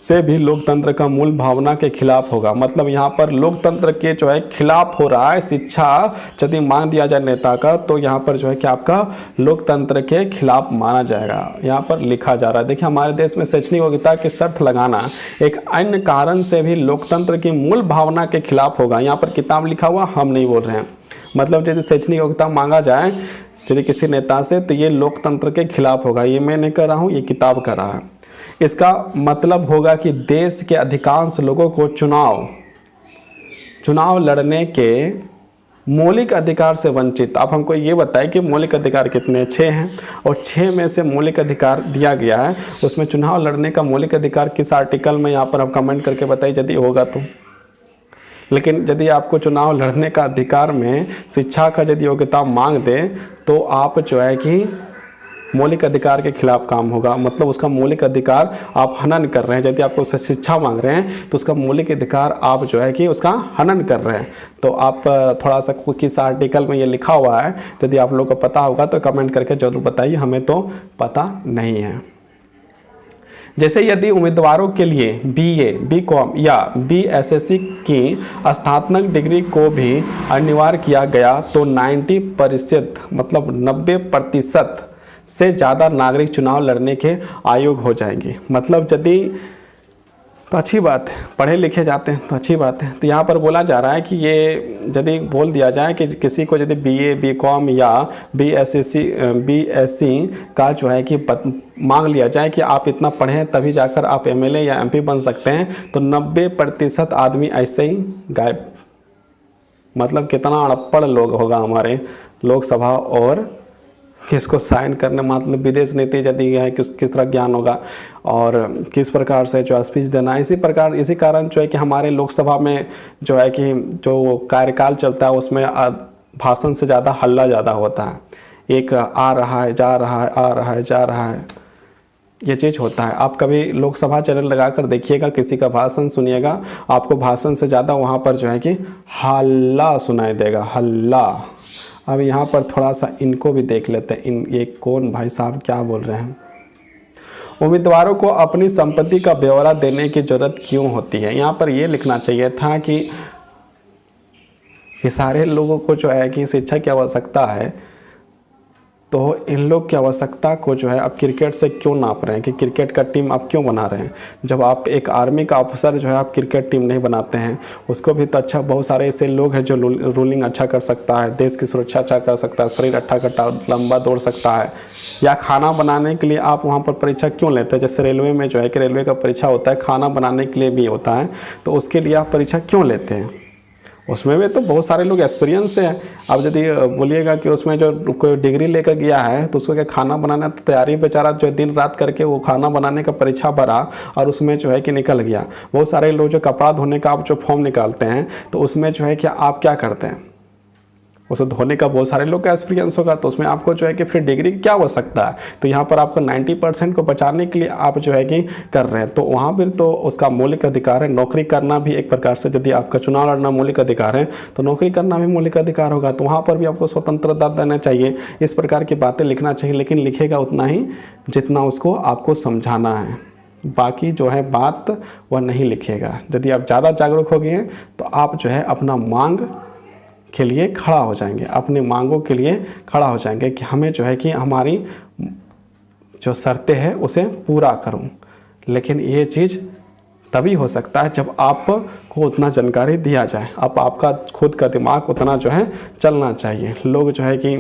से भी लोकतंत्र का मूल भावना के खिलाफ होगा। मतलब यहाँ पर लोकतंत्र के जो है खिलाफ हो रहा है। शिक्षा यदि मान दिया जाए नेता का, तो यहाँ पर जो है कि आपका लोकतंत्र के खिलाफ माना जाएगा, यहाँ पर लिखा जा रहा है। देखिए, हमारे देश में शैक्षणिक योग्यता की शर्त लगाना एक अन्य कारण से भी लोकतंत्र की मूल भावना के खिलाफ होगा। यहाँ पर किताब लिखा हुआ, हम नहीं बोल रहे हैं। मतलब यदि शैक्षणिक योग्यता मांगा जाए यदि किसी नेता से, तो ये लोकतंत्र के खिलाफ होगा। ये मैं नहीं कर रहा हूँ, ये किताब कर रहा है। इसका मतलब होगा कि देश के अधिकांश लोगों को चुनाव लड़ने के मौलिक अधिकार से वंचित। आप हमको ये बताएं कि मौलिक अधिकार कितने? 6 हैं, और 6 में से मौलिक अधिकार दिया गया है, उसमें चुनाव लड़ने का मौलिक अधिकार किस आर्टिकल में, यहाँ पर आप कमेंट करके बताइए यदि होगा तो। लेकिन यदि आपको चुनाव लड़ने का अधिकार में शिक्षा का यदि योग्यता मांग दे, तो आप जो है कि मौलिक अधिकार के खिलाफ काम होगा। मतलब उसका मौलिक अधिकार आप हनन कर रहे हैं। यदि आपको उससे शिक्षा मांग रहे हैं तो उसका मौलिक अधिकार आप जो है कि उसका हनन कर रहे हैं। तो आप थोड़ा सा किस आर्टिकल में ये लिखा हुआ है, यदि आप लोगों को पता होगा तो कमेंट करके जरूर बताइए, हमें तो पता नहीं है। जैसे यदि उम्मीदवारों के लिए BA, BCom या BSSC की स्नातक डिग्री को भी अनिवार्य किया गया तो 90% मतलब 90% से ज़्यादा नागरिक चुनाव लड़ने के आयोग हो जाएंगे। मतलब यदि तो अच्छी बात है, पढ़े लिखे जाते हैं तो अच्छी बात है। तो यहाँ पर बोला जा रहा है कि ये यदि बोल दिया जाए कि किसी को यदि BA, BCom या BSc का जो है कि मांग लिया जाए कि आप इतना पढ़ें तभी जाकर आप MLA या MP बन सकते हैं, तो 90% आदमी ऐसे ही गायब। मतलब कितना अनपढ़ लोग होगा हमारे लोकसभा और किसको साइन करने, मतलब विदेश नीति यदि है किस तरह ज्ञान होगा और किस प्रकार से जो स्पीच देना। इसी कारण जो है कि हमारे लोकसभा में जो है कि जो कार्यकाल चलता है उसमें भाषण से ज़्यादा हल्ला ज़्यादा होता है। एक आ रहा है जा रहा है, आ रहा है जा रहा है, ये चीज़ होता है। आप कभी लोकसभा चैनल लगा कर देखिएगा, किसी का भाषण सुनिएगा, आपको भाषण से ज़्यादा वहाँ पर जो है कि हल्ला सुनाई देगा, हल्ला। अब यहाँ पर थोड़ा सा इनको भी देख लेते हैं, ये कौन भाई साहब क्या बोल रहे हैं। उम्मीदवारों को अपनी संपत्ति का ब्यौरा देने की जरूरत क्यों होती है। यहाँ पर ये लिखना चाहिए था कि सारे लोगों को जो है कि शिक्षा की आवश्यकता है, तो इन लोग की आवश्यकता को जो है आप क्रिकेट से क्यों नाप रहे हैं कि क्रिकेट का टीम आप क्यों बना रहे हैं। जब आप एक आर्मी का ऑफिसर जो है आप क्रिकेट टीम नहीं बनाते हैं, उसको भी तो अच्छा, बहुत सारे ऐसे लोग हैं जो रूलिंग अच्छा कर सकता है, देश की सुरक्षा अच्छा कर सकता है, शरीर अच्छा करता, लंबा दौड़ सकता है। या खाना बनाने के लिए आप वहाँ पर परीक्षा क्यों लेते हैं। जैसे रेलवे में जो है कि रेलवे का परीक्षा होता है, खाना बनाने के लिए भी होता है, तो उसके लिए आप परीक्षा क्यों लेते हैं। उसमें भी तो बहुत सारे लोग एक्सपीरियंस है। अब यदि बोलिएगा कि उसमें जो कोई डिग्री लेकर गया है तो उसको क्या खाना बनाना तैयारी, बेचारा जो है दिन रात करके वो खाना बनाने का परीक्षा भरा और उसमें जो है कि निकल गया। बहुत सारे लोग जो कपड़ा धोने का आप जो फॉर्म निकालते हैं तो उसमें जो है कि आप क्या करते हैं, उसे धोने का बहुत सारे लोग का एक्सपीरियंस होगा, तो उसमें आपको जो है कि फिर डिग्री की क्या आवश्यकता है। तो यहाँ पर आपको 90% को बचाने के लिए आप जो है कि कर रहे हैं, तो वहाँ पर तो उसका मौलिक अधिकार है। नौकरी करना भी एक प्रकार से, यदि आपका चुनाव लड़ना मौलिक अधिकार है तो नौकरी करना भी मौलिक अधिकार होगा, तो वहाँ पर भी आपको स्वतंत्रता देना चाहिए। इस प्रकार की बातें लिखना चाहिए, लेकिन लिखेगा उतना ही जितना उसको आपको समझाना है, बाकी जो है बात वह नहीं लिखेगा। यदि आप ज़्यादा जागरूक हो गए हैं तो आप जो है अपना मांग के लिए खड़ा हो जाएंगे, अपनी मांगों के लिए खड़ा हो जाएंगे कि हमें जो है कि हमारी जो शर्तें हैं उसे पूरा करूं। लेकिन ये चीज़ तभी हो सकता है जब आपको उतना जानकारी दिया जाए, अब आपका खुद का दिमाग उतना जो है चलना चाहिए। लोग जो है कि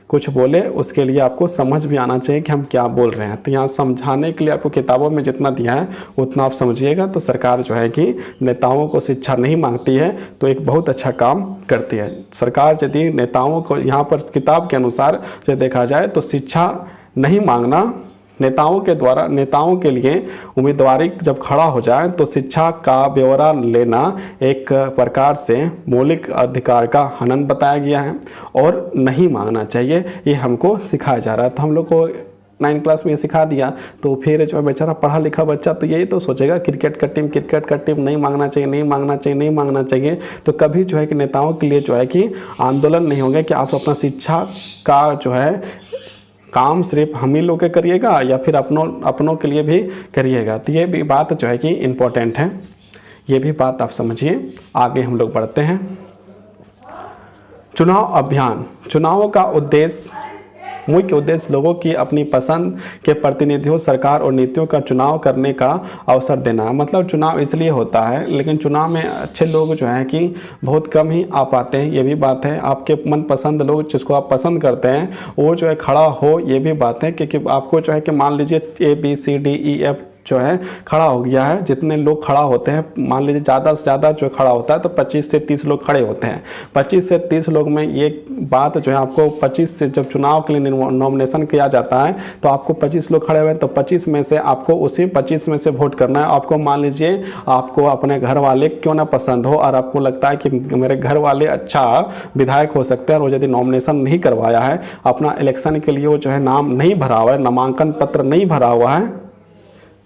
कुछ बोले उसके लिए आपको समझ भी आना चाहिए कि हम क्या बोल रहे हैं। तो यहाँ समझाने के लिए आपको किताबों में जितना दिया है उतना आप समझिएगा, तो सरकार जो है कि नेताओं को शिक्षा नहीं मांगती है तो एक बहुत अच्छा काम करती है सरकार। यदि नेताओं को यहाँ पर किताब के अनुसार जो देखा जाए तो शिक्षा नहीं मांगना नेताओं के द्वारा, नेताओं के लिए उम्मीदवारी जब खड़ा हो जाए तो शिक्षा का ब्यौरा लेना एक प्रकार से मौलिक अधिकार का हनन बताया गया है और नहीं मांगना चाहिए, ये हमको सिखाया जा रहा है। तो हम लोग को 9 क्लास में ये सिखा दिया, तो फिर जो बेचारा पढ़ा लिखा बच्चा तो यही तो सोचेगा क्रिकेट का टीम नहीं मांगना चाहिए, नहीं मांगना चाहिए, नहीं मांगना चाहिए। तो कभी जो है कि नेताओं के लिए जो है कि आंदोलन नहीं होंगे कि आप अपना शिक्षा का जो है काम सिर्फ हम ही लोग के करिएगा या फिर अपनों के लिए भी करिएगा। तो ये भी बात जो है कि इम्पोर्टेंट है, ये भी बात आप समझिए। आगे हम लोग बढ़ते हैं। चुनाव अभियान, चुनावों का उद्देश्य, मुख्य उद्देश्य लोगों की अपनी पसंद के प्रतिनिधियों, सरकार और नीतियों का चुनाव करने का अवसर देना। मतलब चुनाव इसलिए होता है, लेकिन चुनाव में अच्छे लोग जो हैं कि बहुत कम ही आ पाते हैं, ये भी बात है। आपके मनपसंद लोग जिसको आप पसंद करते हैं वो जो है खड़ा हो, ये भी बात है। क्योंकि आपको जो है कि मान लीजिए ABCDEF जो है खड़ा हो गया है, जितने लोग खड़ा होते हैं, मान लीजिए ज़्यादा से ज़्यादा जो खड़ा होता है तो 25 से 30 लोग खड़े होते हैं। 25 से 30 लोग में ये बात जो है आपको 25 से जब चुनाव के लिए नॉमिनेशन किया जाता है तो आपको 25 लोग खड़े हुए हैं, तो 25 में से आपको उसी 25 में से वोट करना है। आपको मान लीजिए आपको अपने घर वाले क्यों ना पसंद हो और आपको लगता है कि मेरे घर वाले अच्छा विधायक हो सकते हैं, और यदि नॉमिनेशन नहीं करवाया है, अपना इलेक्शन के लिए वो जो है नाम नहीं भरा हुआ है, नामांकन पत्र नहीं भरा हुआ है,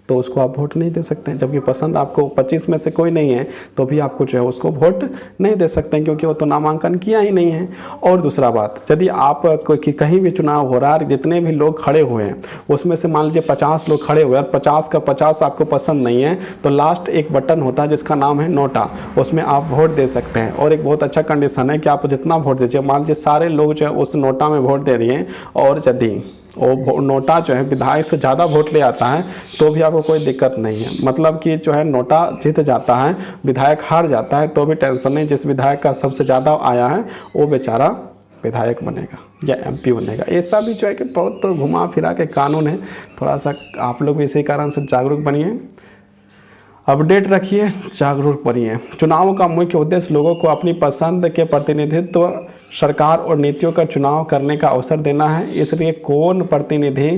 तो उसको आप वोट नहीं दे सकते हैं। जबकि पसंद आपको 25 में से कोई नहीं है तो भी आपको जो है उसको वोट नहीं दे सकते हैं, क्योंकि वो तो नामांकन किया ही नहीं है। और दूसरा बात, यदि आप कहीं भी चुनाव हो रहा है, जितने भी लोग खड़े हुए हैं उसमें से मान लीजिए 50 लोग खड़े हुए हैं और 50 का 50 आपको पसंद नहीं है, तो लास्ट एक बटन होता है जिसका नाम है नोटा, उसमें आप वोट दे सकते हैं। और एक बहुत अच्छा कंडीशन है कि आप जितना वोट दीजिए, मान लीजिए सारे लोग जो है उस नोटा में वोट दे दिए और यदि वो नोटा जो है विधायक से ज़्यादा वोट ले आता है तो भी आपको कोई दिक्कत नहीं है। मतलब कि जो है नोटा जीत जाता है, विधायक हार जाता है तो भी टेंशन नहीं, जिस विधायक का सबसे ज़्यादा आया है वो बेचारा विधायक बनेगा या MP बनेगा। ऐसा भी जो है कि बहुत घुमा फिरा के कानून है, थोड़ा सा आप लोग भी इसी कारण से जागरूक बनिए, अपडेट रखिए, जागरूक बनिए। चुनाव का मुख्य उद्देश्य लोगों को अपनी पसंद के प्रतिनिधित्व, सरकार और नीतियों का चुनाव करने का अवसर देना है। इसलिए कौन प्रतिनिधि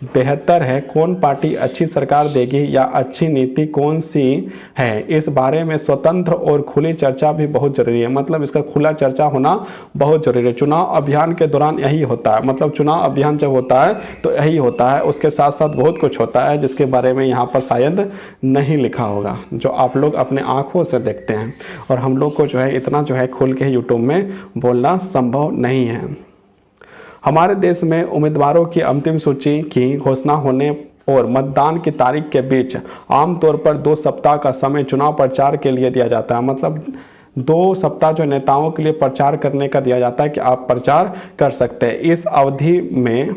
बेहतर है, कौन पार्टी अच्छी सरकार देगी या अच्छी नीति कौन सी है, इस बारे में स्वतंत्र और खुली चर्चा भी बहुत जरूरी है। मतलब इसका खुला चर्चा होना बहुत जरूरी है। चुनाव अभियान के दौरान यही होता है, मतलब चुनाव अभियान जब होता है तो यही होता है। उसके साथ साथ बहुत कुछ होता है जिसके बारे में यहाँ पर शायद नहीं लिखा होगा, जो आप लोग अपने आँखों से देखते हैं, और हम लोग को जो है इतना जो है खुल के यूट्यूब में बोलना संभव नहीं है। हमारे देश में उम्मीदवारों की अंतिम सूची की घोषणा होने और मतदान की तारीख के बीच आमतौर पर 2 सप्ताह का समय चुनाव प्रचार के लिए दिया जाता है। मतलब 2 सप्ताह जो नेताओं के लिए प्रचार करने का दिया जाता है कि आप प्रचार कर सकते हैं। इस अवधि में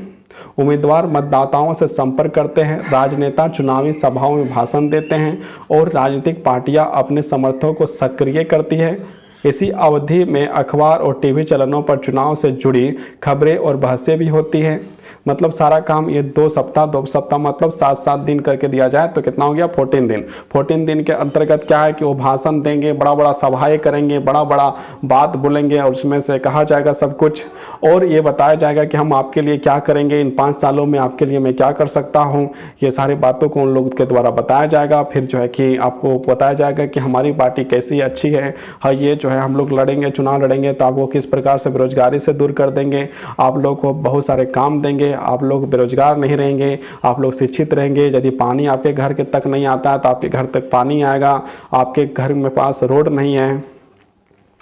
उम्मीदवार मतदाताओं से संपर्क करते हैं, राजनेता चुनावी सभाओं में भाषण देते हैं और राजनीतिक पार्टियां अपने समर्थकों को सक्रिय करती है। इसी अवधि में अखबार और टीवी चैनलों पर चुनाव से जुड़ी खबरें और बहसें भी होती हैं। मतलब सारा काम ये 2 सप्ताह मतलब 7 दिन करके दिया जाए तो कितना हो गया 14 दिन। 14 दिन के अंतर्गत क्या है कि वो भाषण देंगे, बड़ा बड़ा सभाएं करेंगे, बड़ा बड़ा बात बोलेंगे और उसमें से कहा जाएगा सब कुछ, और ये बताया जाएगा कि हम आपके लिए क्या करेंगे, इन 5 सालों में आपके लिए मैं क्या कर सकता हूँ। ये सारी बातों को उन लोगों के द्वारा बताया जाएगा। फिर जो है कि आपको बताया जाएगा कि हमारी पार्टी कैसी अच्छी है, हाँ ये जो है हम लोग लड़ेंगे, चुनाव लड़ेंगे तो आपको किस प्रकार से बेरोजगारी से दूर कर देंगे, आप लोग को बहुत सारे काम देंगे, आप लोग बेरोजगार नहीं रहेंगे, आप लोग शिक्षित रहेंगे। यदि पानी आपके घर के तक नहीं आता है तो आपके घर तक पानी आएगा, आपके घर में पास रोड नहीं है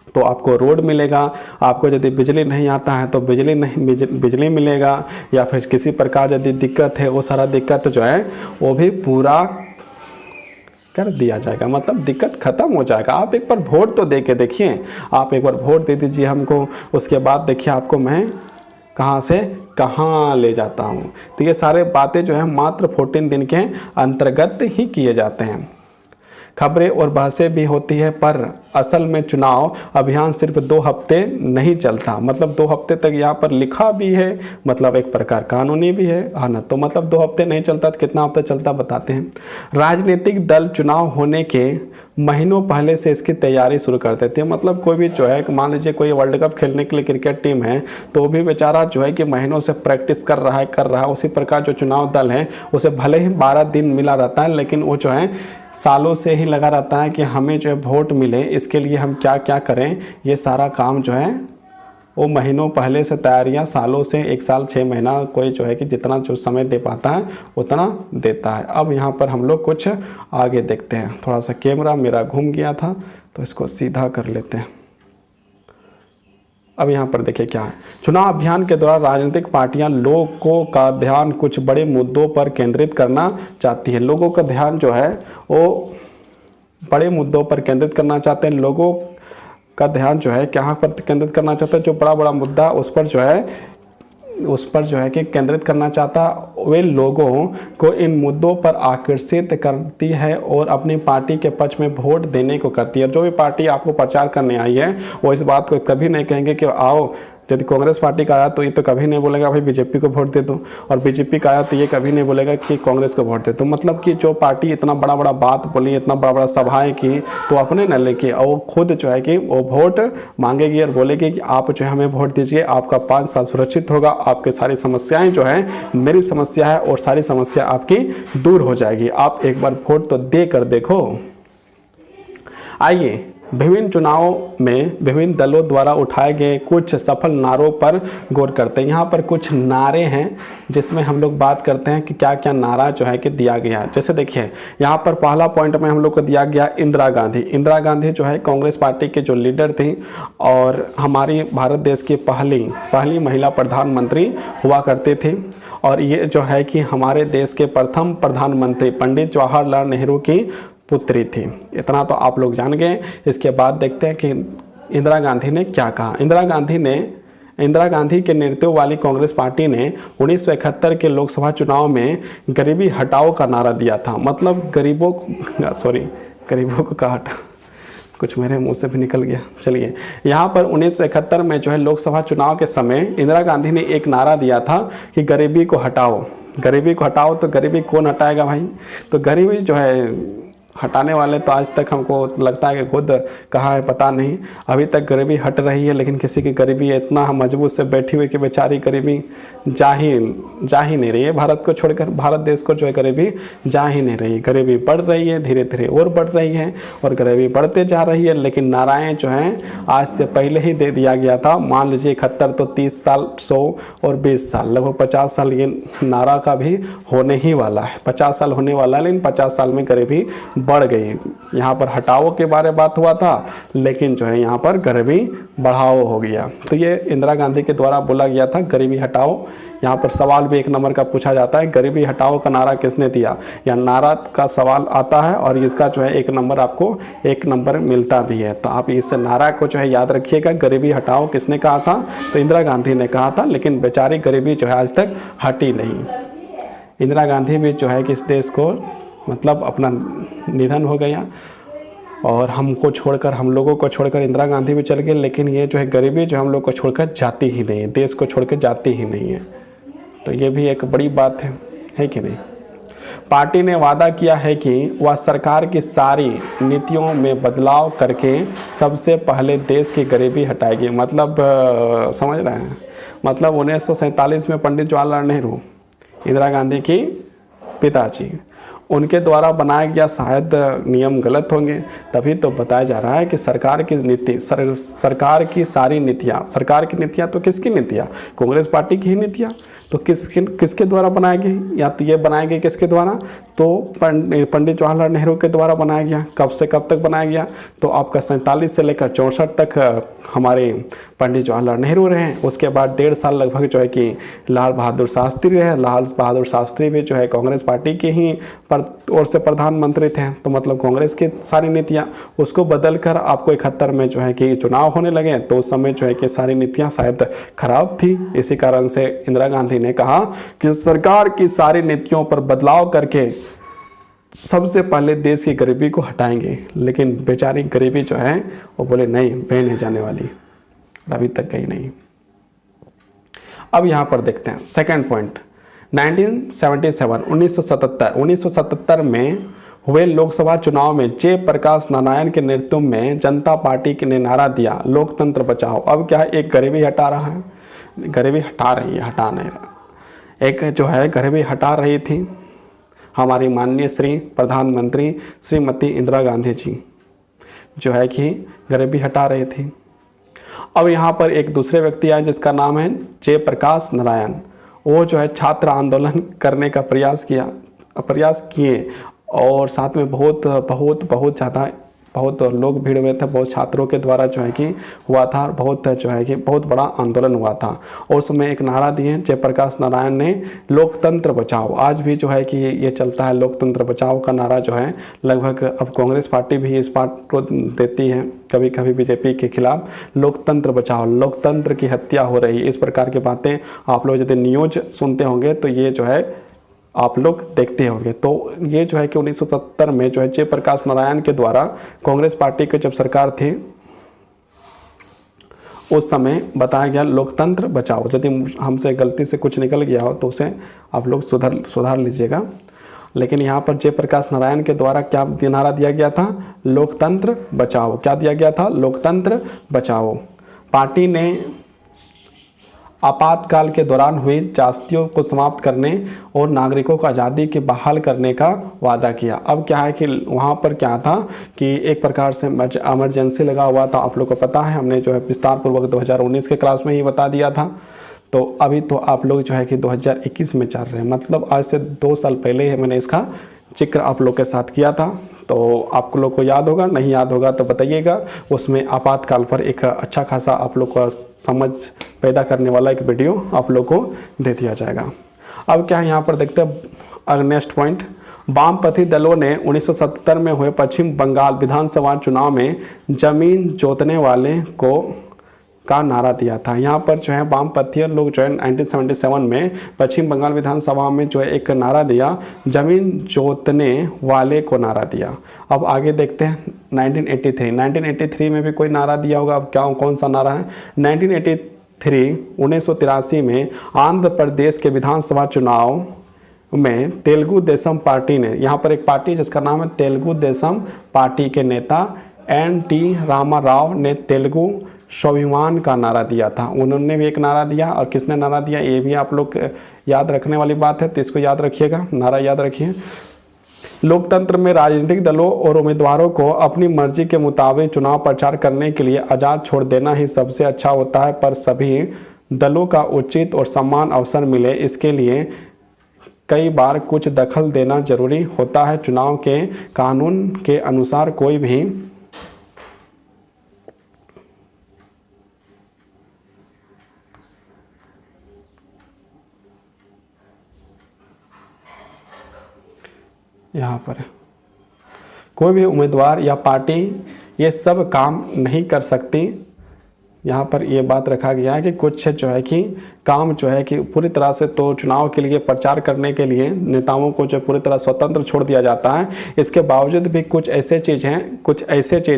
तो आपको रोड मिलेगा, आपको यदि बिजली नहीं आता है तो बिजली मिलेगा, या फिर किसी प्रकार यदि दिक्कत है वो सारा दिक्कत जो है वो भी पूरा कर दिया जाएगा। मतलब दिक्कत खत्म हो जाएगा। आप एक बार वोट तो दे के देखिए, आप एक बार वोट दे दीजिए हमको, उसके बाद देखिए आपको मैं कहाँ से कहाँ ले जाता हूँ। तो ये सारे बातें जो है मात्र 14 दिन के अंतर्गत ही किए जाते हैं। खबरें और बहसें भी होती है, पर असल में चुनाव अभियान सिर्फ 2 हफ्ते नहीं चलता। मतलब 2 हफ्ते तक यहाँ पर लिखा भी है, मतलब एक प्रकार कानूनी भी है, हाँ ना। तो मतलब 2 हफ्ते नहीं चलता तो कितना हफ्ता चलता बताते हैं। राजनीतिक दल चुनाव होने के महीनों पहले से इसकी तैयारी शुरू कर देते हैं। मतलब कोई भी जो है, मान लीजिए कोई वर्ल्ड कप खेलने के लिए क्रिकेट टीम है तो वो भी बेचारा जो है कि महीनों से प्रैक्टिस कर रहा है। उसी प्रकार जो चुनाव दल है उसे भले ही 12 दिन मिला रहता है, लेकिन वो जो है सालों से ही लगा रहता है कि हमें जो है वोट मिले, इसके लिए हम क्या क्या करें। ये सारा काम जो है वो महीनों पहले से तैयारियां, सालों से 1 साल 6 महीना, कोई जो है कि जितना जो समय दे पाता है उतना देता है। अब यहाँ पर हम लोग कुछ आगे देखते हैं। थोड़ा सा कैमरा मेरा घूम गया था तो इसको सीधा कर लेते हैं। अब यहाँ पर देखिए क्या है। चुनाव अभियान के दौरान राजनीतिक पार्टियां लोगों का ध्यान कुछ बड़े मुद्दों पर केंद्रित करना चाहती है। लोगों का ध्यान जो है वो बड़े मुद्दों पर केंद्रित करना चाहते हैं। लोगों का ध्यान जो है कहाँ पर केंद्रित करना चाहता है, जो बड़ा मुद्दा उस पर जो है कि केंद्रित करना चाहता, वे लोगों को इन मुद्दों पर आकर्षित करती है और अपनी पार्टी के पक्ष में वोट देने को कहती है। जो भी पार्टी आपको प्रचार करने आई है वो इस बात को कभी नहीं कहेंगे कि आओ, यदि कांग्रेस पार्टी का आया तो ये तो कभी नहीं बोलेगा भाई बीजेपी को वोट दे दो, और बीजेपी का आया तो ये कभी नहीं बोलेगा कि कांग्रेस को वोट दे दो। मतलब कि जो पार्टी इतना बड़ा बात बोली, इतना बड़ा सभाएं की, तो अपने न लेके और वो खुद जो है कि वो वोट मांगेगी और बोलेगी कि आप जो है हमें वोट दीजिए, आपका 5 साल सुरक्षित होगा, आपके सारी समस्याएं जो है मेरी समस्या है और सारी समस्या आपकी दूर हो जाएगी। आप एक बार वोट तो दे कर देखो। आइए विभिन्न चुनावों में विभिन्न दलों द्वारा उठाए गए कुछ सफल नारों पर गौर करते हैं। यहाँ पर कुछ नारे हैं जिसमें हम लोग बात करते हैं कि क्या क्या नारा जो है कि दिया गया है। जैसे देखिए यहाँ पर पहला पॉइंट में हम लोग को दिया गया इंदिरा गांधी। इंदिरा गांधी जो है कांग्रेस पार्टी के जो लीडर थी और हमारी भारत देश की पहली महिला प्रधानमंत्री हुआ करती थी, और ये जो है कि हमारे देश के प्रथम प्रधानमंत्री पंडित जवाहरलाल नेहरू की पुत्री थी। इतना तो आप लोग जान गए। इसके बाद देखते हैं कि इंदिरा गांधी ने क्या कहा। इंदिरा गांधी के नेतृत्व वाली कांग्रेस पार्टी ने 1971 के लोकसभा चुनाव में गरीबी हटाओ का नारा दिया था। मतलब गरीबों को कहा हटा, कुछ मेरे मुंह से भी निकल गया। चलिए, यहाँ पर 1971 में जो है लोकसभा चुनाव के समय इंदिरा गांधी ने एक नारा दिया था कि गरीबी को हटाओ। गरीबी को हटाओ, तो गरीबी कौन हटाएगा भाई? तो गरीबी जो है हटाने वाले तो आज तक हमको लगता है कि खुद कहाँ है पता नहीं। अभी तक गरीबी हट रही है, लेकिन किसी की गरीबी इतना मजबूत से बैठी हुई कि बेचारी गरीबी जा ही नहीं रही है। भारत को छोड़कर, भारत देश को जो है गरीबी जा ही नहीं रही। गरीबी बढ़ रही है, धीरे धीरे और बढ़ रही है और गरीबी बढ़ते जा रही है। लेकिन नाराएं जो हैं आज से पहले ही दे दिया गया था। मान लीजिए 71 तो 30 साल, 100 और 20 साल, लगभग 50 साल ये नारा का भी होने ही वाला है। 50 साल होने वाला है, लेकिन 50 साल में गरीबी बढ़ गई। यहाँ पर हटाओ के बारे में बात हुआ था, लेकिन जो है यहाँ पर गरीबी बढ़ाओ हो गया। तो ये इंदिरा गांधी के द्वारा बोला गया था, गरीबी हटाओ। यहाँ पर सवाल भी 1 नंबर का पूछा जाता है, गरीबी हटाओ का नारा किसने दिया। या नारा का सवाल आता है और इसका जो है 1 नंबर, आपको 1 नंबर मिलता भी है। तो आप इस नारा को जो है याद रखिएगा, गरीबी हटाओ किसने कहा था, तो इंदिरा गांधी ने कहा था। लेकिन बेचारी गरीबी जो है आज तक हटी नहीं। इंदिरा गांधी भी जो है कि इस देश को मतलब अपना निधन हो गया और हमको छोड़कर, हम लोगों को छोड़कर इंदिरा गांधी भी चल गए। लेकिन ये जो है गरीबी जो हम लोग को छोड़कर जाती ही नहीं है, देश को छोड़कर जाती ही नहीं है। तो ये भी एक बड़ी बात है कि नहीं। पार्टी ने वादा किया है कि वह सरकार की सारी नीतियों में बदलाव करके सबसे पहले देश की गरीबी हटाएगी। मतलब समझ रहे हैं, मतलब 1947 में पंडित जवाहरलाल नेहरू, इंदिरा गांधी की पिताजी, उनके द्वारा बनाया गया शायद नियम गलत होंगे, तभी तो बताया जा रहा है कि सरकार की नीति, सरकार की सारी नीतियाँ, सरकार की नीतियाँ तो किसकी नीतियाँ, कांग्रेस पार्टी की ही नीतियाँ। तो किसके द्वारा बनाया गया, या तो ये बनाया गया किसके द्वारा, तो पंडित जवाहरलाल नेहरू के द्वारा बनाया गया। कब से कब तक बनाया गया, तो आपका 47 से लेकर 64 तक हमारे पंडित जवाहरलाल नेहरू रहे। उसके बाद 1.5 साल लगभग जो है कि लाल बहादुर शास्त्री रहे। लाल बहादुर शास्त्री भी जो है कांग्रेस पार्टी के ही ओर से प्रधानमंत्री थे। तो मतलब कांग्रेस की सारी नीतियाँ, उसको बदल कर आपको 71 में जो है कि चुनाव होने लगे, तो उस समय जो है कि सारी नीतियाँ शायद खराब थी। इसी कारण से इंदिरा गांधी ने कहा कि सरकार की सारी नीतियों पर बदलाव करके सबसे पहले देश की गरीबी को हटाएंगे। लेकिन बेचारी गरीबी जो है वो बोले नहीं, बह नहीं जाने वाली, अभी तक गई नहीं। अब यहाँ पर देखते हैं सेकंड पॉइंट, 1977 में हुए लोकसभा चुनाव में जयप्रकाश नारायण के नेतृत्व में जनता पार्टी ने नारा दिया, लोकतंत्र बचाओ। अब क्या है, एक गरीबी हटा रहा है, गरीबी हटा रही है, हटा नहीं रहा। एक जो है गरीबी हटा रही थी हमारी माननीय श्री प्रधानमंत्री श्रीमती इंदिरा गांधी जी, जो है कि गरीबी हटा रही थी। अब यहाँ पर एक दूसरे व्यक्ति आए जिसका नाम है जयप्रकाश नारायण। वो जो है छात्र आंदोलन करने का प्रयास किए और साथ में बहुत ज़्यादा बहुत लोग भीड़ में थे, बहुत छात्रों के द्वारा जो है कि हुआ था, बहुत जो है कि बहुत बड़ा आंदोलन हुआ था। और उसमें एक नारा दिए जयप्रकाश नारायण ने, लोकतंत्र बचाओ। आज भी जो है कि ये चलता है, लोकतंत्र बचाओ का नारा जो है लगभग अब कांग्रेस पार्टी भी इस बात को देती है कभी कभी बीजेपी के खिलाफ, लोकतंत्र बचाओ, लोकतंत्र की हत्या हो रही। इस प्रकार की बातें आप लोग यदि न्यूज सुनते होंगे तो ये जो है आप लोग देखते होंगे। तो ये जो है कि 1970 में जो है जयप्रकाश नारायण के द्वारा कांग्रेस पार्टी की जब सरकार थी उस समय बताया गया लोकतंत्र बचाओ। यदि हमसे गलती से कुछ निकल गया हो तो उसे आप लोग सुधार लीजिएगा। लेकिन यहाँ पर जयप्रकाश नारायण के द्वारा क्या नारा दिया गया था, लोकतंत्र बचाओ। क्या दिया गया था, लोकतंत्र बचाओ। पार्टी ने आपातकाल के दौरान हुई जासूसियों को समाप्त करने और नागरिकों को आज़ादी के बहाल करने का वादा किया। अब क्या है कि वहाँ पर क्या था कि एक प्रकार से इमरजेंसी लगा हुआ था, आप लोग को पता है, हमने जो है विस्तार पूर्वक 2019 के क्लास में ही बता दिया था। तो अभी तो आप लोग जो है कि 2021 में चल रहे हैं, मतलब आज से 2 साल पहले ही मैंने इसका जिक्र आप लोग के साथ किया था। तो आप लोग को याद होगा, नहीं याद होगा तो बताइएगा। उसमें आपातकाल पर एक अच्छा खासा आप लोग का समझ पैदा करने वाला एक वीडियो आप लोग को दे दिया जाएगा। अब क्या है यहाँ पर देखते हैं नेक्स्ट पॉइंट, वामपंथी दलों ने 1970 में हुए पश्चिम बंगाल विधानसभा चुनाव में जमीन जोतने वाले को का नारा दिया था। यहाँ पर जो है वामपंथी लोग जो है 1977 में पश्चिम बंगाल विधानसभा में जो है एक नारा दिया, जमीन जोतने वाले को नारा दिया। अब आगे देखते हैं 1983 में भी कोई नारा दिया होगा। अब क्या कौन सा नारा है, 1983 में आंध्र प्रदेश के विधानसभा चुनाव में तेलुगु देशम पार्टी ने, यहाँ पर एक पार्टी जिसका नाम है तेलुगु देशम पार्टी के नेता एन.टी. रामाराव ने तेलुगु स्वाभिमान का नारा दिया था। उन्होंने भी एक नारा दिया, और किसने नारा दिया ये भी आप लोग याद रखने वाली बात है, तो इसको याद रखिएगा, नारा याद रखिए। लोकतंत्र में राजनीतिक दलों और उम्मीदवारों को अपनी मर्जी के मुताबिक चुनाव प्रचार करने के लिए आज़ाद छोड़ देना ही सबसे अच्छा होता है, पर सभी दलों का उचित और समान अवसर मिले, इसके लिए कई बार कुछ दखल देना जरूरी होता है। चुनाव के कानून के अनुसार कोई भी यहाँ पर कोई भी उम्मीदवार या पार्टी ये सब काम नहीं कर सकती। यहाँ पर ये बात रखा गया है कि कुछ जो है कि काम जो है कि पूरी तरह से तो चुनाव के लिए प्रचार करने के लिए नेताओं को जो पूरी तरह स्वतंत्र छोड़ दिया जाता है। इसके बावजूद भी कुछ ऐसे चीज़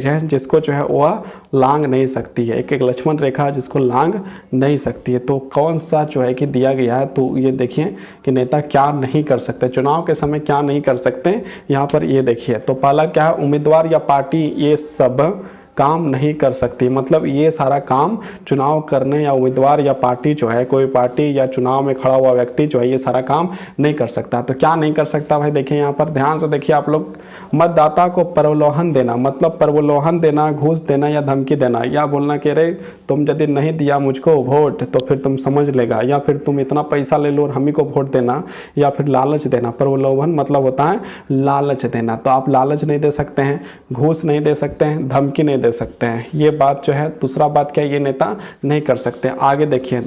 हैं जिसको जो है वह लांघ नहीं सकती है, एक लक्ष्मण रेखा जिसको लांघ नहीं सकती है। तो कौन सा जो है कि दिया गया है, तो ये देखिए कि नेता क्या नहीं कर सकते, चुनाव के समय क्या नहीं कर सकते, यहाँ पर ये देखिए। तो पहला क्या है, उम्मीदवार या पार्टी ये सब काम नहीं कर सकती, मतलब ये सारा काम चुनाव करने या उम्मीदवार या पार्टी जो है, कोई पार्टी या चुनाव में खड़ा हुआ व्यक्ति जो है ये सारा काम नहीं कर सकता। तो क्या नहीं कर सकता भाई, देखिए यहाँ पर ध्यान से देखिए आप लोग। मतदाता को प्रलोभन देना, मतलब प्रलोभन देना, घूस देना या धमकी देना, या बोलना कि अरे तुम यदि नहीं दिया मुझको वोट तो फिर तुम समझ लेगा, या फिर तुम इतना पैसा ले लो और हम ही को वोट देना, या फिर लालच देना। प्रलोभन मतलब होता है लालच देना, तो आप लालच नहीं दे सकते हैं, घूस नहीं दे सकते हैं, धमकी नहीं दे सकते हैं, ये बात जो है। दूसरा बात क्या है, ये नेता नहीं कर सकते। आगे देखिए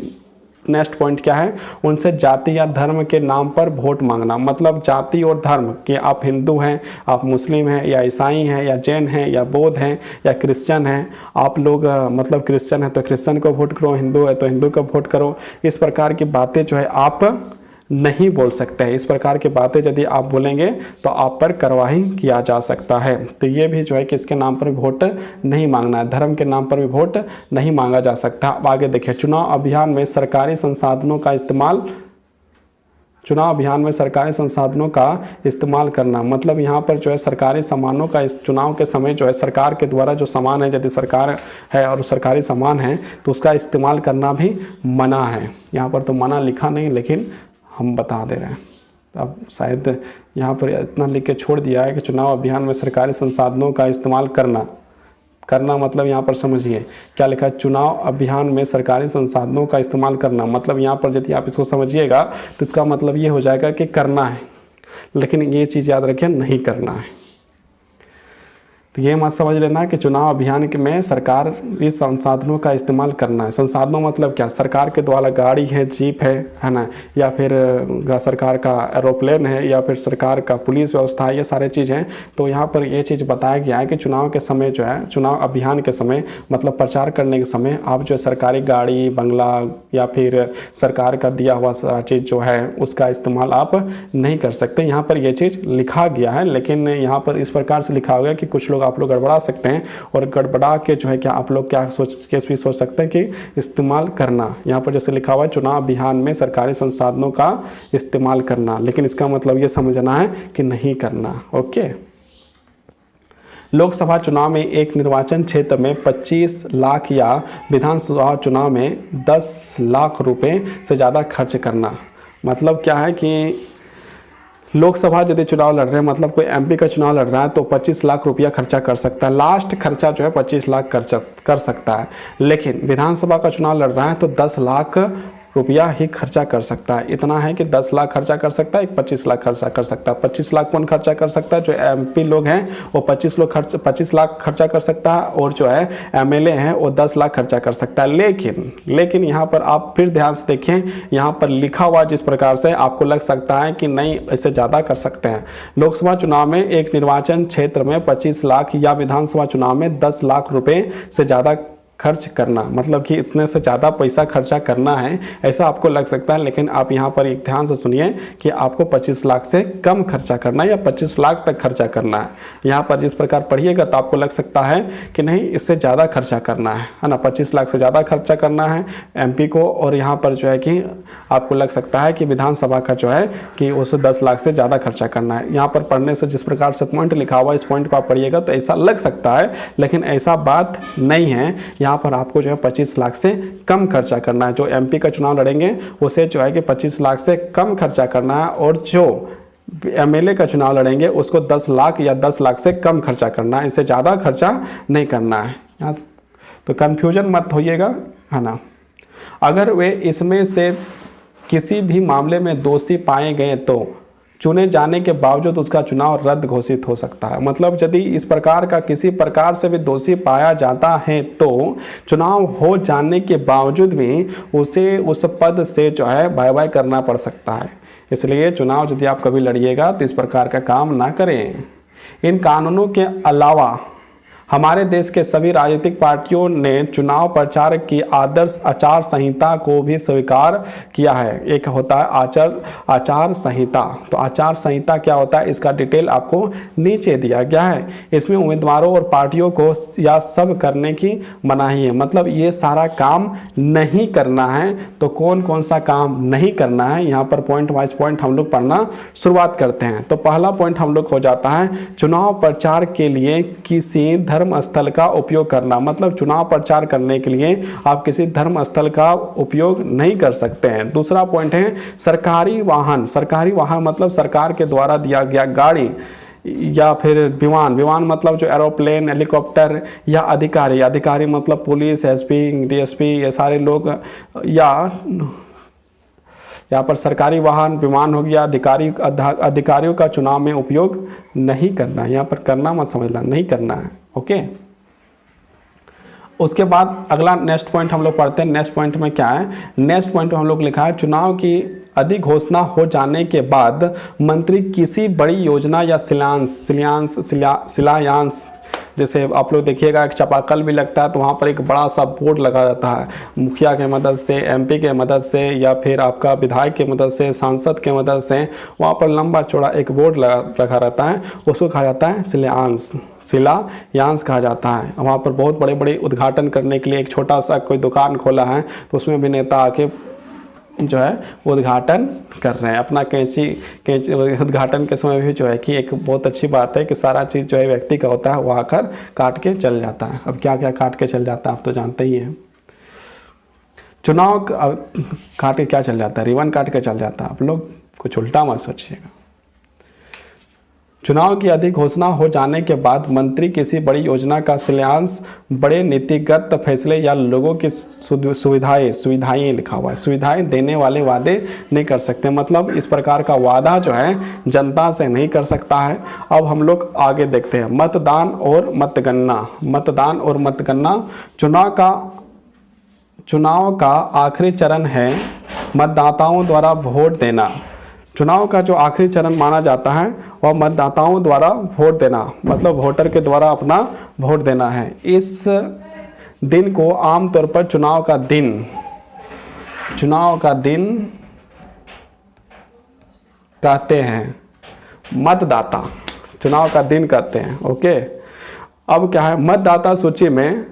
नेक्स्ट पॉइंट क्या है, उनसे जाति या धर्म के नाम पर वोट मांगना, मतलब जाति और धर्म कि आप हिंदू हैं, आप मुस्लिम हैं, या ईसाई हैं, या जैन हैं, या बौद्ध हैं, या क्रिश्चियन हैं, आप लोग मतलब क्रिश्चियन है तो क्रिश्चियन को वोट करो, हिंदू है तो हिंदू को वोट करो, इस प्रकार की बातें जो है आप नहीं बोल सकते हैं। इस प्रकार की बातें यदि आप बोलेंगे तो आप पर कार्रवाई किया जा सकता है। तो ये भी जो है कि इसके नाम पर वोट नहीं मांगना है, धर्म के नाम पर भी वोट नहीं मांगा जा सकता। अब आगे देखिए, चुनाव अभियान में सरकारी संसाधनों का इस्तेमाल करना, मतलब यहाँ पर जो है सरकारी सामानों का इस चुनाव के समय जो है सरकार के द्वारा जो सामान है, यदि सरकार है और सरकारी सामान है तो उसका इस्तेमाल करना भी मना है। यहाँ पर तो मना लिखा नहीं, लेकिन हम बता दे रहे हैं। अब शायद यहाँ पर इतना लिख के छोड़ दिया है कि चुनाव अभियान में सरकारी संसाधनों का इस्तेमाल करना मतलब यहाँ पर समझिए क्या लिखा है, चुनाव अभियान में सरकारी संसाधनों का इस्तेमाल करना, मतलब यहाँ पर यदि आप इसको समझिएगा तो इसका मतलब ये हो जाएगा कि करना है, लेकिन ये चीज़ याद रखिए नहीं करना है। तो ये मत समझ लेना कि चुनाव अभियान में सरकारी संसाधनों का इस्तेमाल करना है। संसाधनों मतलब क्या, सरकार के द्वारा गाड़ी है, जीप है ना, या फिर सरकार का एरोप्लेन है, या फिर सरकार का पुलिस व्यवस्था है, ये सारे चीज़ हैं। तो यहाँ पर ये चीज़ बताया गया है कि चुनाव के समय जो है, चुनाव अभियान के समय मतलब प्रचार करने के समय आप जो सरकारी गाड़ी, बंगला या फिर सरकार का दिया हुआ चीज़ जो है उसका इस्तेमाल आप नहीं कर सकते। यहाँ पर यह चीज़ लिखा गया है, लेकिन यहाँ पर इस प्रकार से लिखा हुआ है कि कुछ लोग आप लोग गड़बड़ा सकते हैं, और गड़बड़ा के जो है क्या आप लोग क्या सोच सकते हैं कि इस्तेमाल करना। यहाँ पर जैसे लिखा हुआ है चुनाव अभियान में सरकारी संसाधनों का इस्तेमाल करना, लेकिन इसका मतलब ये समझना है कि नहीं करना। ओके, लोकसभा चुनाव में एक निर्वाचन क्षेत्र में 25 लाख या विधानसभा चुनाव में 10 लाख रुपए से ज़्यादा खर्च करना, मतलब क्या है कि लोकसभा यदि चुनाव लड़ रहे हैं, मतलब कोई एमपी का चुनाव लड़ रहा है तो 25 लाख रुपया खर्चा कर सकता है, लास्ट खर्चा जो है 25 लाख कर सकता है। लेकिन विधानसभा का चुनाव लड़ रहा है तो 10 लाख रुपया ही खर्चा कर सकता है। इतना है कि 10 लाख खर्चा कर सकता है, 25 लाख खर्चा कर सकता है। 25 लाख कौन खर्चा कर सकता है, जो एमपी लोग हैं वो 25 लाख खर्चा कर सकता है, और जो है एमएलए हैं वो 10 लाख खर्चा कर सकता है। लेकिन यहाँ पर आप फिर ध्यान से देखें, यहाँ पर लिखा हुआ जिस प्रकार से आपको लग सकता है कि नहीं इससे ज़्यादा कर सकते हैं। लोकसभा चुनाव में एक निर्वाचन क्षेत्र में 25 लाख या विधानसभा चुनाव में 10 लाख रुपये से ज़्यादा खर्च करना, मतलब कि इतने से ज़्यादा पैसा खर्चा करना है ऐसा आपको लग सकता है, लेकिन आप यहाँ पर एक ध्यान से सुनिए कि आपको 25 लाख से कम खर्चा करना है या 25 लाख तक खर्चा करना है। यहाँ पर जिस प्रकार पढ़िएगा तो आपको लग सकता है कि नहीं इससे ज़्यादा खर्चा करना है ना, 25 लाख से ज़्यादा खर्चा करना है एमपी को, और यहाँ पर जो है कि आपको लग सकता है कि विधानसभा का जो है कि उसे 10 लाख से ज़्यादा खर्चा करना है। यहाँ पर पढ़ने से जिस प्रकार से पॉइंट लिखा हुआ है इस पॉइंट को आप पढ़िएगा तो ऐसा लग सकता है, लेकिन ऐसा बात नहीं है। यहाँ पर आपको जो है 25 लाख से कम खर्चा करना है। जो एमपी का चुनाव लड़ेंगे उसे जो है कि 25 लाख से कम खर्चा करना है, और जो एमएलए का चुनाव लड़ेंगे उसको 10 लाख या 10 लाख से कम खर्चा करना है, इससे ज़्यादा खर्चा नहीं करना है। यहाँ तो कन्फ्यूजन मत होइएगा, है ना। अगर वे इसमें से किसी भी मामले में दोषी पाए गए तो चुने जाने के बावजूद उसका चुनाव रद्द घोषित हो सकता है। मतलब यदि इस प्रकार का किसी प्रकार से भी दोषी पाया जाता है तो चुनाव हो जाने के बावजूद भी उसे उस पद से जो है बाय बाय करना पड़ सकता है। इसलिए चुनाव यदि आप कभी लड़िएगा तो इस प्रकार का काम ना करें। इन कानूनों के अलावा हमारे देश के सभी राजनीतिक पार्टियों ने चुनाव प्रचार की आदर्श आचार संहिता को भी स्वीकार किया है। एक होता है आचार संहिता, तो आचार संहिता क्या होता है इसका डिटेल आपको नीचे दिया गया है। इसमें उम्मीदवारों और पार्टियों को यह सब करने की मनाही है, मतलब ये सारा काम नहीं करना है। तो कौन कौन सा काम नहीं करना है, यहाँ पर पॉइंट वाइज पॉइंट हम लोग पढ़ना शुरुआत करते हैं। तो पहला पॉइंट हम लोग हो जाता है चुनाव प्रचार के लिए किसी धर्म स्थल का उपयोग करना। मतलब चुनाव प्रचार करने के लिए आप किसी धर्म स्थल का उपयोग नहीं कर सकते हैं। दूसरा पॉइंट है सरकारी वाहन। सरकारी वाहन मतलब सरकार के द्वारा दिया गया गाड़ी या फिर विमान मतलब जो एरोप्लेन, हेलीकॉप्टर, या अधिकारी मतलब पुलिस, एसपी, डीएसपी, ये सारे लोग, या यहाँ पर सरकारी वाहन, विमान हो गया, अधिकारियों का चुनाव में उपयोग नहीं करना है। यहाँ पर करना मत समझना, नहीं करना है। ओके, उसके बाद अगला नेक्स्ट पॉइंट हम लोग पढ़ते हैं। नेक्स्ट पॉइंट में क्या है, नेक्स्ट पॉइंट में हम लोग लिखा है चुनाव की अधिक घोषणा हो जाने के बाद मंत्री किसी बड़ी योजना या शिलान्यास, जैसे आप लोग देखिएगा एक चापाकल भी लगता है तो वहाँ पर एक बड़ा सा बोर्ड लगा रहता है, मुखिया के मदद से, एमपी के मदद से, या फिर आपका विधायक के मदद से, सांसद के मदद से, वहाँ पर लंबा चौड़ा एक बोर्ड लगा रहता है, उसको कहा जाता है शिलान्यास कहा जाता है। वहाँ पर बहुत बड़े बड़े उद्घाटन करने के लिए एक छोटा सा कोई दुकान खोला है तो उसमें भी नेता आके जो है उद्घाटन कर रहे हैं अपना कैंची उद्घाटन के समय भी जो है कि एक बहुत अच्छी बात है कि सारा चीज़ जो है व्यक्ति का होता है वो आकर काट के चल जाता है। अब क्या क्या काट के चल जाता है आप तो जानते ही हैं। चुनाव काट के क्या चल जाता है, रिबन काट के चल जाता है। आप लोग कुछ उल्टा मत सोचिएगा। चुनाव की अधिक घोषणा हो जाने के बाद मंत्री किसी बड़ी योजना का शिलान्यास, बड़े नीतिगत फैसले या लोगों की सुविधाएं लिखा हुआ है, सुविधाएं देने वाले वादे नहीं कर सकते। मतलब इस प्रकार का वादा जो है जनता से नहीं कर सकता है। अब हम लोग आगे देखते हैं मतदान और मतगणना। चुनाव का आखिरी चरण है मतदाताओं द्वारा वोट देना। चुनाव का जो आखिरी चरण माना जाता है वह मतदाताओं द्वारा वोट देना, मतलब वोटर के द्वारा अपना वोट देना है। इस दिन को आमतौर पर चुनाव का दिन कहते हैं, मतदाता चुनाव का दिन कहते हैं। ओके, अब क्या है, मतदाता सूची में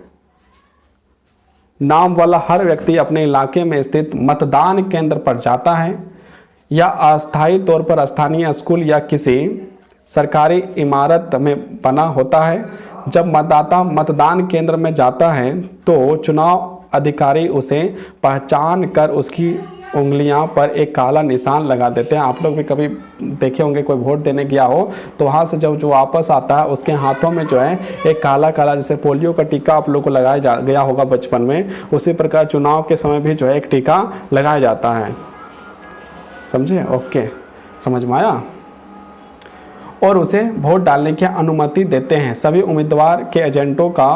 नाम वाला हर व्यक्ति अपने इलाके में स्थित मतदान केंद्र पर जाता है या अस्थायी तौर पर स्थानीय स्कूल या किसी सरकारी इमारत में बना होता है। जब मतदाता मतदान केंद्र में जाता है तो चुनाव अधिकारी उसे पहचान कर उसकी उंगलियां पर एक काला निशान लगा देते हैं। आप लोग भी कभी देखे होंगे, कोई वोट देने गया हो तो वहाँ से जब जो वापस आता है उसके हाथों में जो है एक काला काला, जैसे पोलियो का टीका आप लोग को लगाया गया होगा बचपन में, उसी प्रकार चुनाव के समय भी जो है एक टीका लगाया जाता है। समझे? ओके, समझ में आया। और उसे वोट डालने की अनुमति देते हैं। सभी उम्मीदवार के एजेंटों का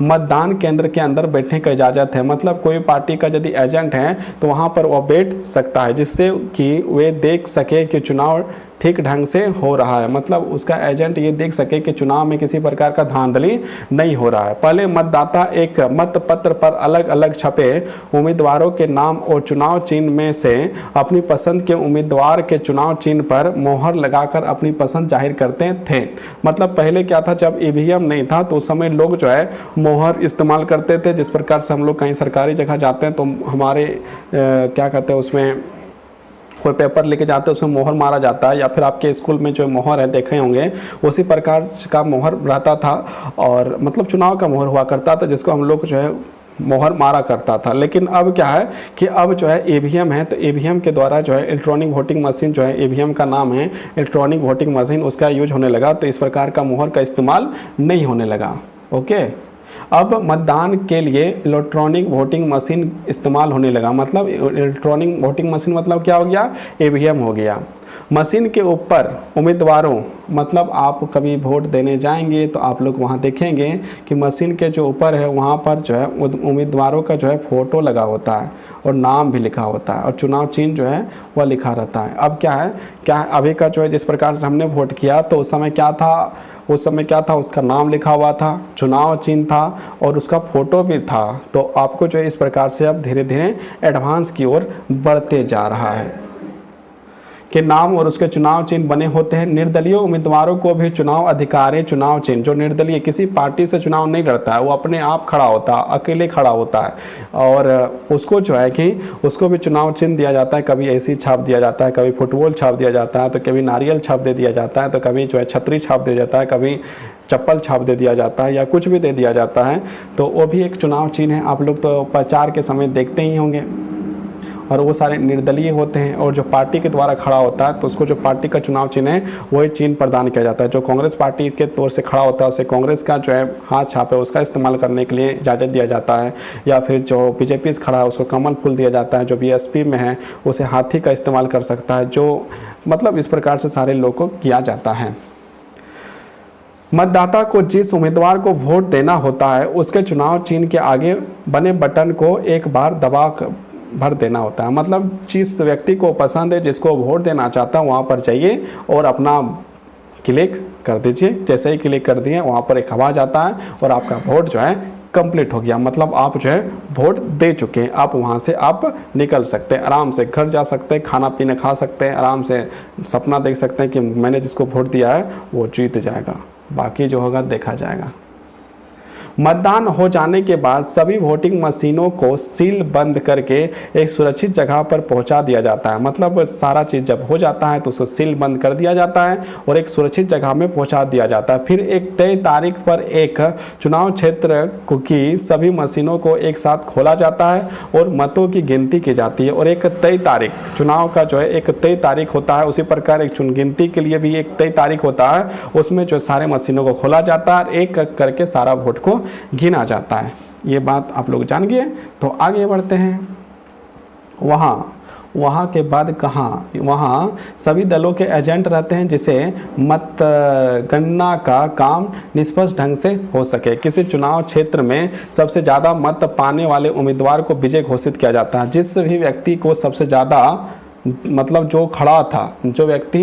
मतदान केंद्र के अंदर बैठने की इजाज़त है। मतलब कोई पार्टी का यदि एजेंट है तो वहाँ पर वह बैठ सकता है, जिससे कि वे देख सके कि चुनाव ठीक ढंग से हो रहा है, मतलब उसका एजेंट ये देख सके कि चुनाव में किसी प्रकार का धांधली नहीं हो रहा है। पहले मतदाता एक मत पत्र पर अलग अलग छपे उम्मीदवारों के नाम और चुनाव चिन्ह में से अपनी पसंद के उम्मीदवार के चुनाव चिन्ह पर मोहर लगाकर अपनी पसंद जाहिर करते थे। मतलब पहले क्या था, जब ईवीएम नहीं था तो उस समय लोग जो है मोहर इस्तेमाल करते थे। जिस प्रकार से हम लोग कहीं सरकारी जगह जाते हैं तो हमारे क्या कहते हैं, उसमें कोई पेपर लेके जाते हैं, उसमें मोहर मारा जाता है, या फिर आपके स्कूल में जो मोहर है देखे होंगे उसी प्रकार का मोहर रहता था, और मतलब चुनाव का मोहर हुआ करता था जिसको हम लोग जो है मोहर मारा करता था। लेकिन अब क्या है कि अब जो है ईवीएम है, तो ईवीएम के द्वारा जो है इलेक्ट्रॉनिक वोटिंग मशीन जो है, ईवीएम का नाम है इलेक्ट्रॉनिक वोटिंग मशीन, उसका यूज होने लगा, तो इस प्रकार का मोहर का इस्तेमाल नहीं होने लगा। ओके, अब मतदान के लिए इलेक्ट्रॉनिक वोटिंग मशीन इस्तेमाल होने लगा। मतलब इलेक्ट्रॉनिक वोटिंग मशीन मतलब क्या हो गया, ईवीएम हो गया। मशीन के ऊपर उम्मीदवारों, मतलब आप कभी वोट देने जाएंगे तो आप लोग वहाँ देखेंगे कि मशीन के जो ऊपर है वहाँ पर जो है उम्मीदवारों का जो है फ़ोटो लगा होता है और नाम भी लिखा होता है और चुनाव चिन्ह जो है वह लिखा रहता है। अब क्या है अभी का जो है, जिस प्रकार से हमने वोट किया तो उस समय क्या था, उसका नाम लिखा हुआ था, चुनाव चिन्ह था और उसका फ़ोटो भी था। तो आपको जो है इस प्रकार से अब धीरे धीरे एडवांस की ओर बढ़ते जा रहा है कि नाम और उसके चुनाव चिन्ह बने होते हैं। निर्दलीय उम्मीदवारों को भी चुनाव अधिकारी चुनाव चिन्ह, जो निर्दलीय किसी पार्टी से चुनाव नहीं लड़ता है, वो अपने आप खड़ा होता है, अकेले खड़ा होता है, और उसको जो है कि उसको भी चुनाव चिन्ह दिया जाता है। कभी ऐसी छाप दिया जाता है, कभी फुटबॉल छाप दिया जाता है, तो कभी नारियल छाप दे दिया जाता है, तो कभी जो है छतरी छाप दिया जाता है, कभी चप्पल छाप दे दिया जाता है, या कुछ भी दे दिया जाता है। तो वो भी एक चुनाव चिन्ह है। आप लोग तो प्रचार के समय देखते ही होंगे, और वो सारे निर्दलीय होते हैं, और जो पार्टी के द्वारा खड़ा होता है तो उसको जो पार्टी का चुनाव चिन्ह है वही चिन्ह प्रदान किया जाता है। जो कांग्रेस पार्टी के तौर से खड़ा होता है उसे कांग्रेस का जो है हाथ छाप है उसका इस्तेमाल करने के लिए इजाज़त दिया जाता है, या फिर जो बीजेपी से खड़ा है उसको कमल फूल दिया जाता है, जो बीएसपी में है उसे हाथी का इस्तेमाल कर सकता है। जो मतलब इस प्रकार से सारे लोग को किया जाता है। मतदाता को जिस उम्मीदवार को वोट देना होता है उसके चुनाव चिन्ह के आगे बने बटन को एक बार दबा भर देना होता है। मतलब जिस व्यक्ति को पसंद है, जिसको वोट देना चाहता है, वहाँ पर जाइए और अपना क्लिक कर दीजिए। जैसे ही क्लिक कर दिए वहाँ पर एक आवाज़ आता है और आपका वोट जो है कंप्लीट हो गया। मतलब आप जो है वोट दे चुके हैं। आप वहाँ से आप निकल सकते हैं, आराम से घर जा सकते हैं, खाना पीना खा सकते हैं, आराम से सपना देख सकते हैं कि मैंने जिसको वोट दिया है वो जीत जाएगा, बाकी जो होगा देखा जाएगा। मतदान हो जाने के बाद सभी वोटिंग मशीनों को सील बंद करके एक सुरक्षित जगह पर पहुंचा दिया जाता है। मतलब सारा चीज़ जब हो जाता है तो उसको सील बंद कर दिया जाता है और एक सुरक्षित जगह में पहुंचा दिया जाता है। फिर एक तय तारीख पर एक चुनाव क्षेत्र की सभी मशीनों को एक साथ खोला जाता है और मतों की गिनती की जाती है। और एक तय तारीख, चुनाव का जो है एक तय तारीख होता है, उसी प्रकार एक चुन गिनती के लिए भी एक तय तारीख होता है, उसमें जो सारे मशीनों को खोला जाता है, एक करके सारा वोट को गिना जाता है। ये बात आप लोग जान गए। तो आगे बढ़ते हैं। वहाँ के बाद कहाँ, वहाँ सभी दलों के एजेंट रहते हैं जिसे मतगणना का काम निष्पक्ष ढंग से हो सके। किसी चुनाव क्षेत्र में सबसे ज़्यादा मत पाने वाले उम्मीदवार को विजय घोषित किया जाता है। जिस भी व्यक्ति को सबसे ज़्यादा, मतलब जो खड़ा था, जो व्यक्ति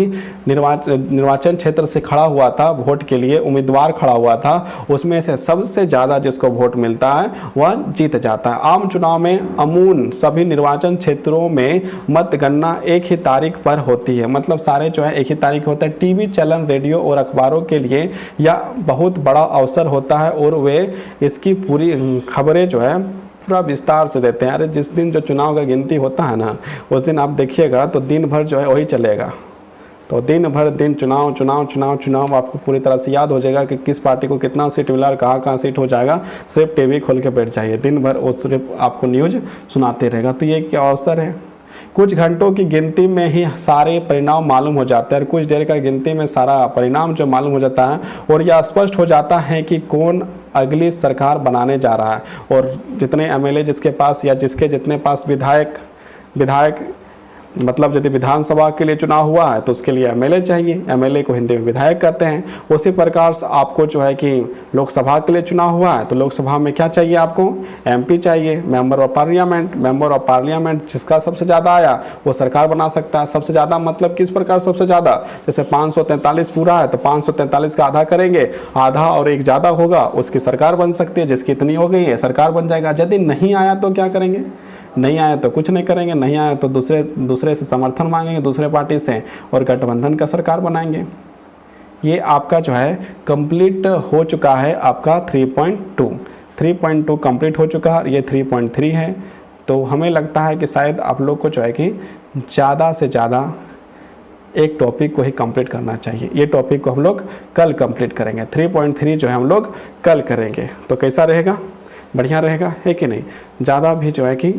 निर्वाचन क्षेत्र से खड़ा हुआ था, वोट के लिए उम्मीदवार खड़ा हुआ था, उसमें से सबसे ज़्यादा जिसको वोट मिलता है वह जीत जाता है। आम चुनाव में अमून सभी निर्वाचन क्षेत्रों में मतगणना एक ही तारीख पर होती है। मतलब सारे जो है एक ही तारीख होता है। टीवी चैनल, रेडियो और अखबारों के लिए यह बहुत बड़ा अवसर होता है और वे इसकी पूरी खबरें जो है पूरा विस्तार से देते हैं। अरे जिस दिन जो चुनाव का गिनती होता है ना, उस दिन आप देखिएगा तो दिन भर जो है वही चलेगा। तो दिन भर चुनाव चुनाव चुनाव चुनाव, आपको पूरी तरह से याद हो जाएगा कि किस पार्टी को कितना सीट मिला और कहाँ सीट हो जाएगा। सिर्फ टीवी खोल के बैठ जाइए, दिन भर वो सिर्फ आपको न्यूज़ सुनाते रहेगा। तो ये क्या अवसर है। कुछ घंटों की गिनती में ही सारे परिणाम मालूम हो जाते हैं और कुछ देर का गिनती में सारा परिणाम जो मालूम हो जाता है और यह स्पष्ट हो जाता है कि कौन अगली सरकार बनाने जा रहा है। और जितने एमएलए जिसके पास या जिसके जितने पास विधायक मतलब यदि विधानसभा के लिए चुनाव हुआ है तो उसके लिए एमएलए चाहिए, एमएलए को हिंदी में विधायक कहते हैं। उसी प्रकार से आपको जो है कि लोकसभा के लिए चुनाव हुआ है तो लोकसभा में क्या चाहिए, आपको एमपी चाहिए, member of parliament. Member of parliament जिसका सबसे ज़्यादा आया वो सरकार बना सकता है। सबसे ज़्यादा मतलब किस प्रकार सबसे ज़्यादा, जैसे 543 पूरा है तो 543 का आधा करेंगे, आधा और एक ज़्यादा होगा उसकी सरकार बन सकती है। जिसकी इतनी हो गई है सरकार बन जाएगा। यदि नहीं आया तो क्या करेंगे, नहीं आया तो कुछ नहीं करेंगे, नहीं आया तो दूसरे से समर्थन मांगेंगे, दूसरे पार्टी से, और गठबंधन का सरकार बनाएंगे। ये आपका जो है कंप्लीट हो चुका है, आपका 3.2 कंप्लीट हो चुका है। ये 3.3 है। तो हमें लगता है कि शायद आप लोग को जो है कि ज़्यादा से ज़्यादा एक टॉपिक को ही कंप्लीट करना चाहिए। ये टॉपिक को हम लोग कल कंप्लीट करेंगे। 3.3 जो है हम लोग कल करेंगे। तो कैसा रहेगा, बढ़िया रहेगा, है कि नहीं। ज़्यादा भी जो है कि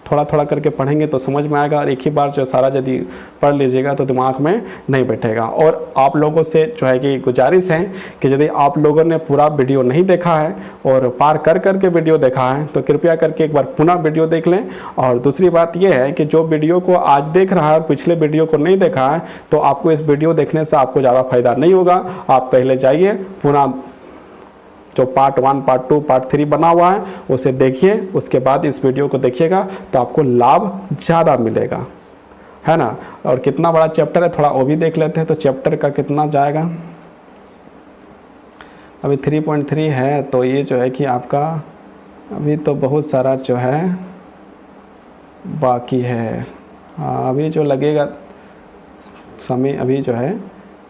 थोड़ा थोड़ा करके पढ़ेंगे तो समझ में आएगा, और एक ही बार जो सारा यदि पढ़ लीजिएगा तो दिमाग में नहीं बैठेगा। और आप लोगों से जो है कि गुजारिश है कि यदि आप लोगों ने पूरा वीडियो नहीं देखा है और पार कर करके वीडियो देखा है तो कृपया करके एक बार पुनः वीडियो देख लें। और दूसरी बात यह है कि जो वीडियो को आज देख रहा है और पिछले वीडियो को नहीं देखा है तो आपको इस वीडियो देखने से आपको ज़्यादा फायदा नहीं होगा। आप पहले जाइए, पुनः जो पार्ट 1, पार्ट 2, पार्ट 3 बना हुआ है उसे देखिए, उसके बाद इस वीडियो को देखिएगा तो आपको लाभ ज़्यादा मिलेगा, है ना। और कितना बड़ा चैप्टर है थोड़ा वो भी देख लेते हैं। तो चैप्टर का कितना जाएगा, अभी 3.3 है तो ये जो है कि आपका अभी तो बहुत सारा जो है बाकी है। हाँ, अभी जो लगेगा समय, अभी जो है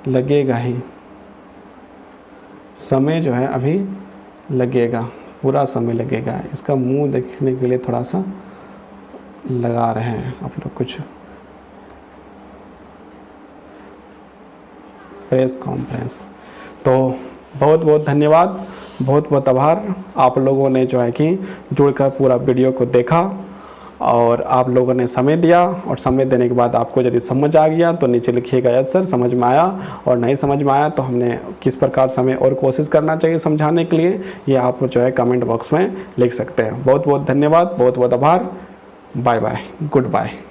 लगेगा ही समय, जो है अभी लगेगा, पूरा समय लगेगा। इसका मुंह देखने के लिए थोड़ा सा लगा रहे हैं आप लोग कुछ। Press conference. तो बहुत बहुत धन्यवाद, बहुत बहुत आभार। आप लोगों ने जो है कि जुड़कर पूरा वीडियो को देखा और आप लोगों ने समय दिया। और समय देने के बाद आपको यदि समझ आ गया तो नीचे लिखिएगा यस सर समझ में आया, और नहीं समझ में आया तो हमने किस प्रकार से हमें और कोशिश करना चाहिए समझाने के लिए, ये आप जो है कमेंट बॉक्स में लिख सकते हैं। बहुत बहुत धन्यवाद, बहुत बहुत आभार। Bye bye, good bye.